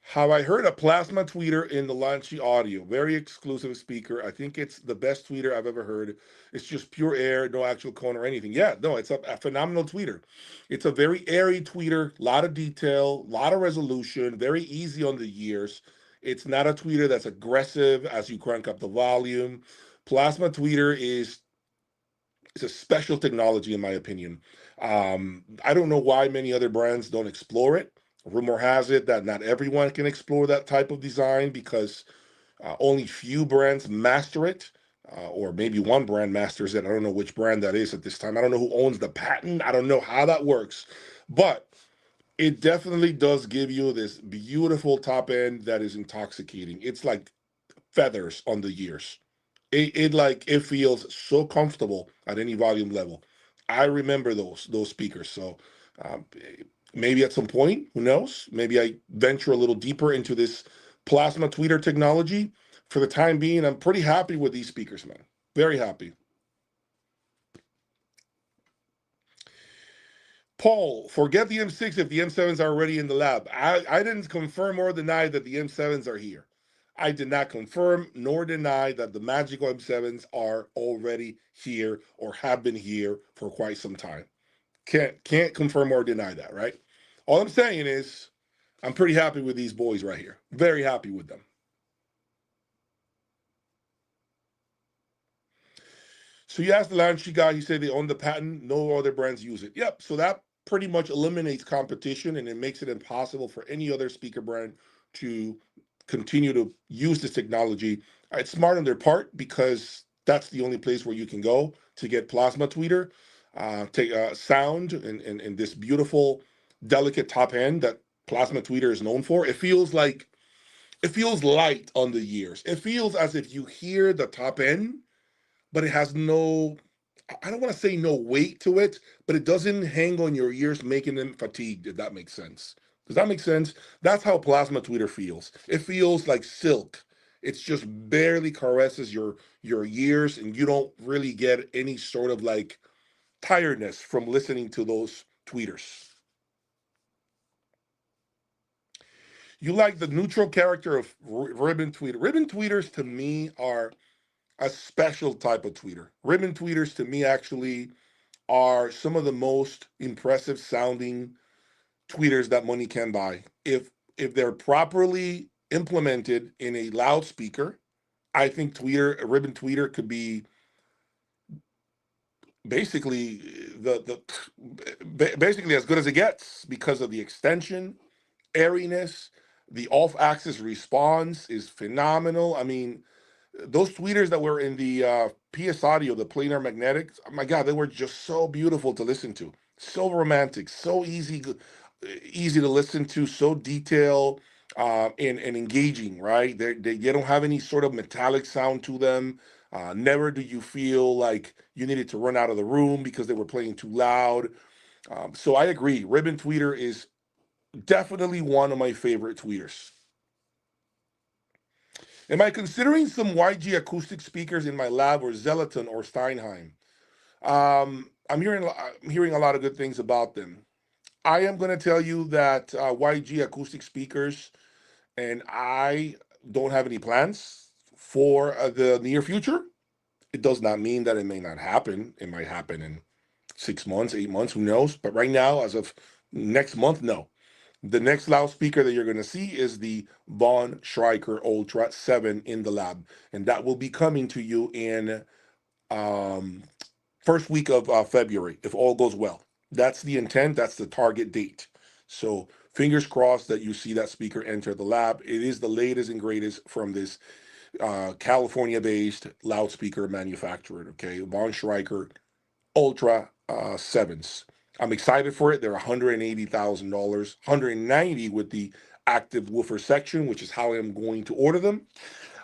Have I heard a plasma tweeter in the Launchie audio? Very exclusive speaker. I think it's the best tweeter I've ever heard. It's just pure air, no actual cone or anything. Yeah, no, it's a phenomenal tweeter. It's a very airy tweeter, a lot of detail, a lot of resolution, very easy on the ears. It's not a tweeter that's aggressive as you crank up the volume. Plasma tweeter is it's a special technology in my opinion. I don't know why many other brands don't explore it. Rumor has it that not everyone can explore that type of design because only few brands master it, or maybe one brand masters it. I don't know which brand that is at this time. I don't know who owns the patent. I don't know how that works, but it definitely does give you this beautiful top end that is intoxicating. It's like feathers on the ears. It feels so comfortable at any volume level. I remember those speakers. So um, maybe at some point, who knows? Maybe I venture a little deeper into this plasma tweeter technology. For the time being, I'm pretty happy with these speakers, man. Very happy. Paul, forget the M6 if the M7s are already in the lab. I didn't confirm or deny that the M7s are here. I did not confirm nor deny that the magical M7s are already here or have been here for quite some time. Can't confirm or deny that, right? All I'm saying is I'm pretty happy with these boys right here. Very happy with them. So you asked the Lanchy guy, he said they own the patent, no other brands use it. Yep, so that pretty much eliminates competition and it makes it impossible for any other speaker brand to continue to use this technology. It's smart on their part because that's the only place where you can go to get plasma tweeter, take sound and this beautiful, delicate top end that plasma tweeter is known for. It feels light on the ears. It feels as if you hear the top end but it has no, I don't want to say no weight to it, but it doesn't hang on your ears, making them fatigued, if that makes sense. Does that make sense? That's how plasma tweeter feels. It feels like silk. It's just barely caresses your ears, and you don't really get any sort of like tiredness from listening to those tweeters. You like the neutral character of ribbon tweeter. Ribbon tweeters to me are a special type of tweeter. Ribbon tweeters to me actually are some of the most impressive sounding tweeters that money can buy. If they're properly implemented in a loudspeaker, I think a ribbon tweeter could be basically basically as good as it gets because of the extension, airiness, the off-axis response is phenomenal. I mean, those tweeters that were in the PS Audio, the planar magnetics, oh my God, they were just so beautiful to listen to. So romantic, so easy to listen to, so detailed and engaging, right? They don't have any sort of metallic sound to them. Never do you feel like you needed to run out of the room because they were playing too loud. So I agree. Ribbon Tweeter is definitely one of my favorite tweeters. Am I considering some YG acoustic speakers in my lab or Zelaton or Steinheim? I'm hearing a lot of good things about them. I am going to tell you that YG acoustic speakers, and I don't have any plans for the near future. It does not mean that it may not happen. It might happen in 6 months, 8 months, who knows? But right now, as of next month, no. The next loudspeaker that you're going to see is the Von Schreiker Ultra 7 in the lab, and that will be coming to you in first week of February, if all goes well. That's the intent. That's the target date. So fingers crossed that you see that speaker enter the lab. It is the latest and greatest from this California-based loudspeaker manufacturer. Okay, Von Schreiker Ultra 7s. I'm excited for it. They're $180,000, 190 with the active woofer section, which is how I'm going to order them.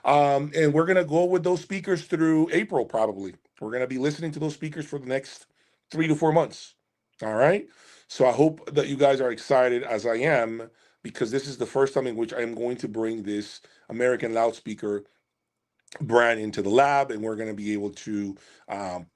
And we're gonna go with those speakers through April, probably. We're gonna be listening to those speakers for the next 3 to 4 months. All right. So I hope that you guys are excited as I am, because this is the first time in which I am going to bring this American loudspeaker brand into the lab, and we're going to be able to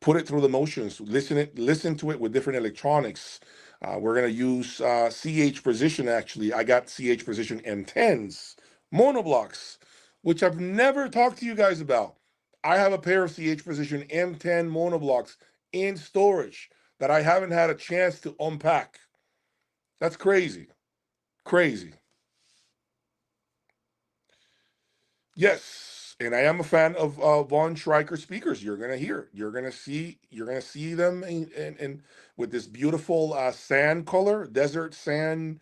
put it through the motions, listen to it with different electronics. We're going to use CH Precision. Actually, I got CH Precision M10s monoblocks, which I've never talked to you guys about. I have a pair of CH Precision M10 monoblocks in storage that I haven't had a chance to unpack. That's crazy. Crazy. Yes, and I am a fan of Von Schreiker speakers. You're gonna see them in with this beautiful sand color, desert sand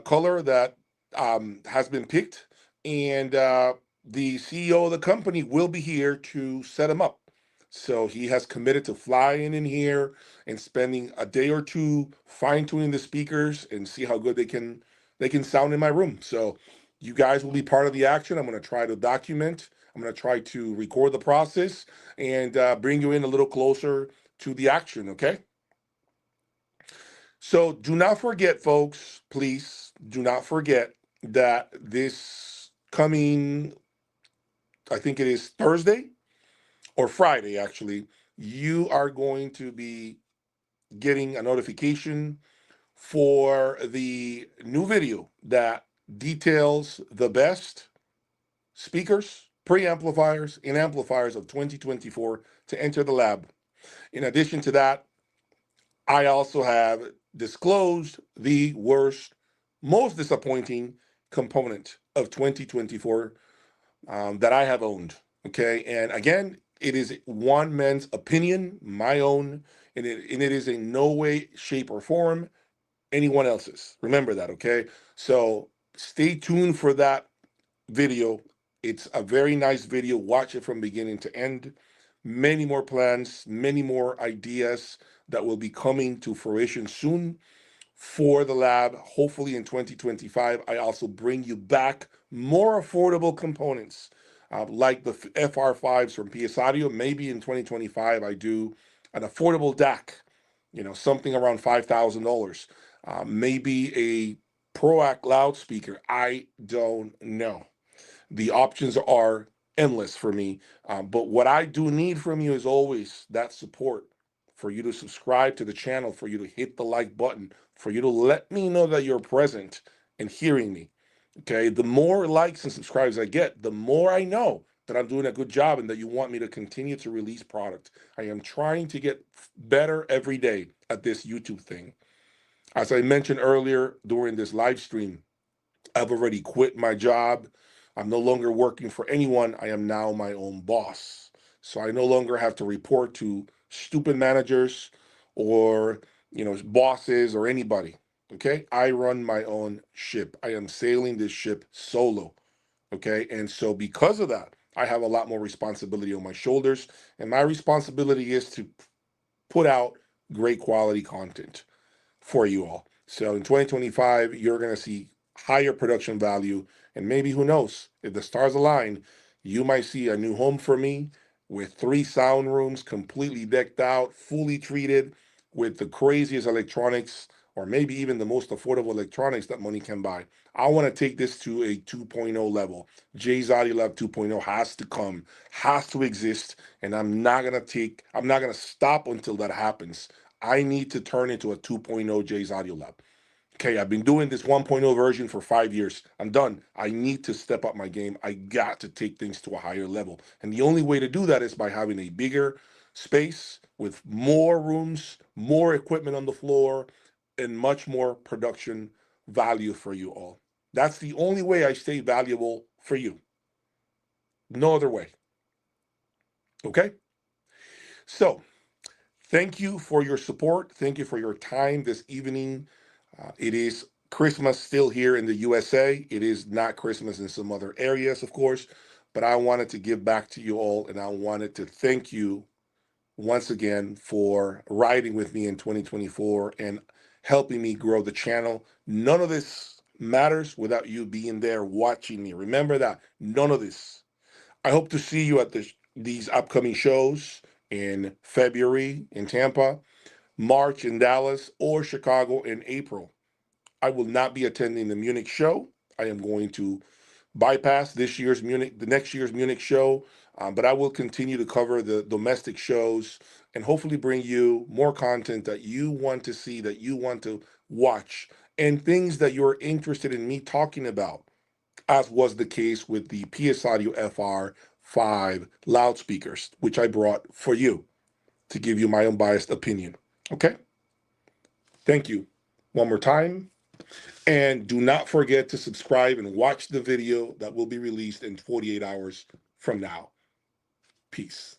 color that has been picked, and the CEO of the company will be here to set them up. So he has committed to flying in here and spending a day or two fine tuning the speakers and see how good they can sound in my room. So you guys will be part of the action. I'm going to try to document. I'm going to try to record the process and bring you in a little closer to the action. Okay. So do not forget, folks, please do not forget that this coming, I think it is Thursday or Friday, actually, you are going to be getting a notification for the new video that details the best speakers, preamplifiers, and amplifiers of 2024 to enter the lab. In addition to that, I also have disclosed the worst, most disappointing component of 2024 that I have owned. Okay. And again, it is one man's opinion, my own, and it is in no way, shape, or form anyone else's. Remember that. Okay. So stay tuned for that video. It's a very nice video. Watch it from beginning to end. Many more plans, many more ideas that will be coming to fruition soon for the lab. Hopefully in 2025, I also bring you back more affordable components like the FR5s from PS Audio. Maybe in 2025, I do an affordable DAC, something around $5,000. Maybe a ProAct loudspeaker. I don't know. The options are endless for me. But what I do need from you is always that support, for you to subscribe to the channel, for you to hit the like button, for you to let me know that you're present and hearing me. Okay. The more likes and subscribes I get, the more I know that I'm doing a good job and that you want me to continue to release product. I am trying to get better every day at this YouTube thing. As I mentioned earlier during this live stream, I've already quit my job. I'm no longer working for anyone. I am now my own boss. So I no longer have to report to stupid managers or, bosses or anybody. Okay. I run my own ship. I am sailing this ship solo. Okay. And so because of that, I have a lot more responsibility on my shoulders. And my responsibility is to put out great quality content for you all. So in 2025, you're going to see higher production value. And maybe, who knows, if the stars align, you might see a new home for me with 3 sound rooms completely decked out, fully treated with the craziest electronics, or maybe even the most affordable electronics that money can buy. I want to take this to a 2.0 level. Jay's Audio Lab 2.0 has to come, has to exist. And I'm not going to stop until that happens. I need to turn into a 2.0 Jay's Audio Lab. Okay, I've been doing this 1.0 version for 5 years. I'm done. I need to step up my game. I got to take things to a higher level. And the only way to do that is by having a bigger space with more rooms, more equipment on the floor, and much more production value for you all. That's the only way I stay valuable for you. No other way. Okay? So, Thank you for your support. Thank you for your time this evening. It is Christmas still here in the USA. It is not Christmas in some other areas, of course, but I wanted to give back to you all, and I wanted to thank you once again for riding with me in 2024 and helping me grow the channel. None of this matters without you being there watching me. Remember that. None of this. I hope to see you at these upcoming shows in February in Tampa, March in Dallas, or Chicago in April. I will not be attending the Munich show. I am going to bypass the next year's Munich show, but I will continue to cover the domestic shows and hopefully bring you more content that you want to see, that you want to watch, and things that you're interested in me talking about, as was the case with the PS Audio FR5 loudspeakers, which I brought for you to give you my unbiased opinion. Okay? Thank you one more time. And do not forget to subscribe and watch the video that will be released in 48 hours from now. Peace.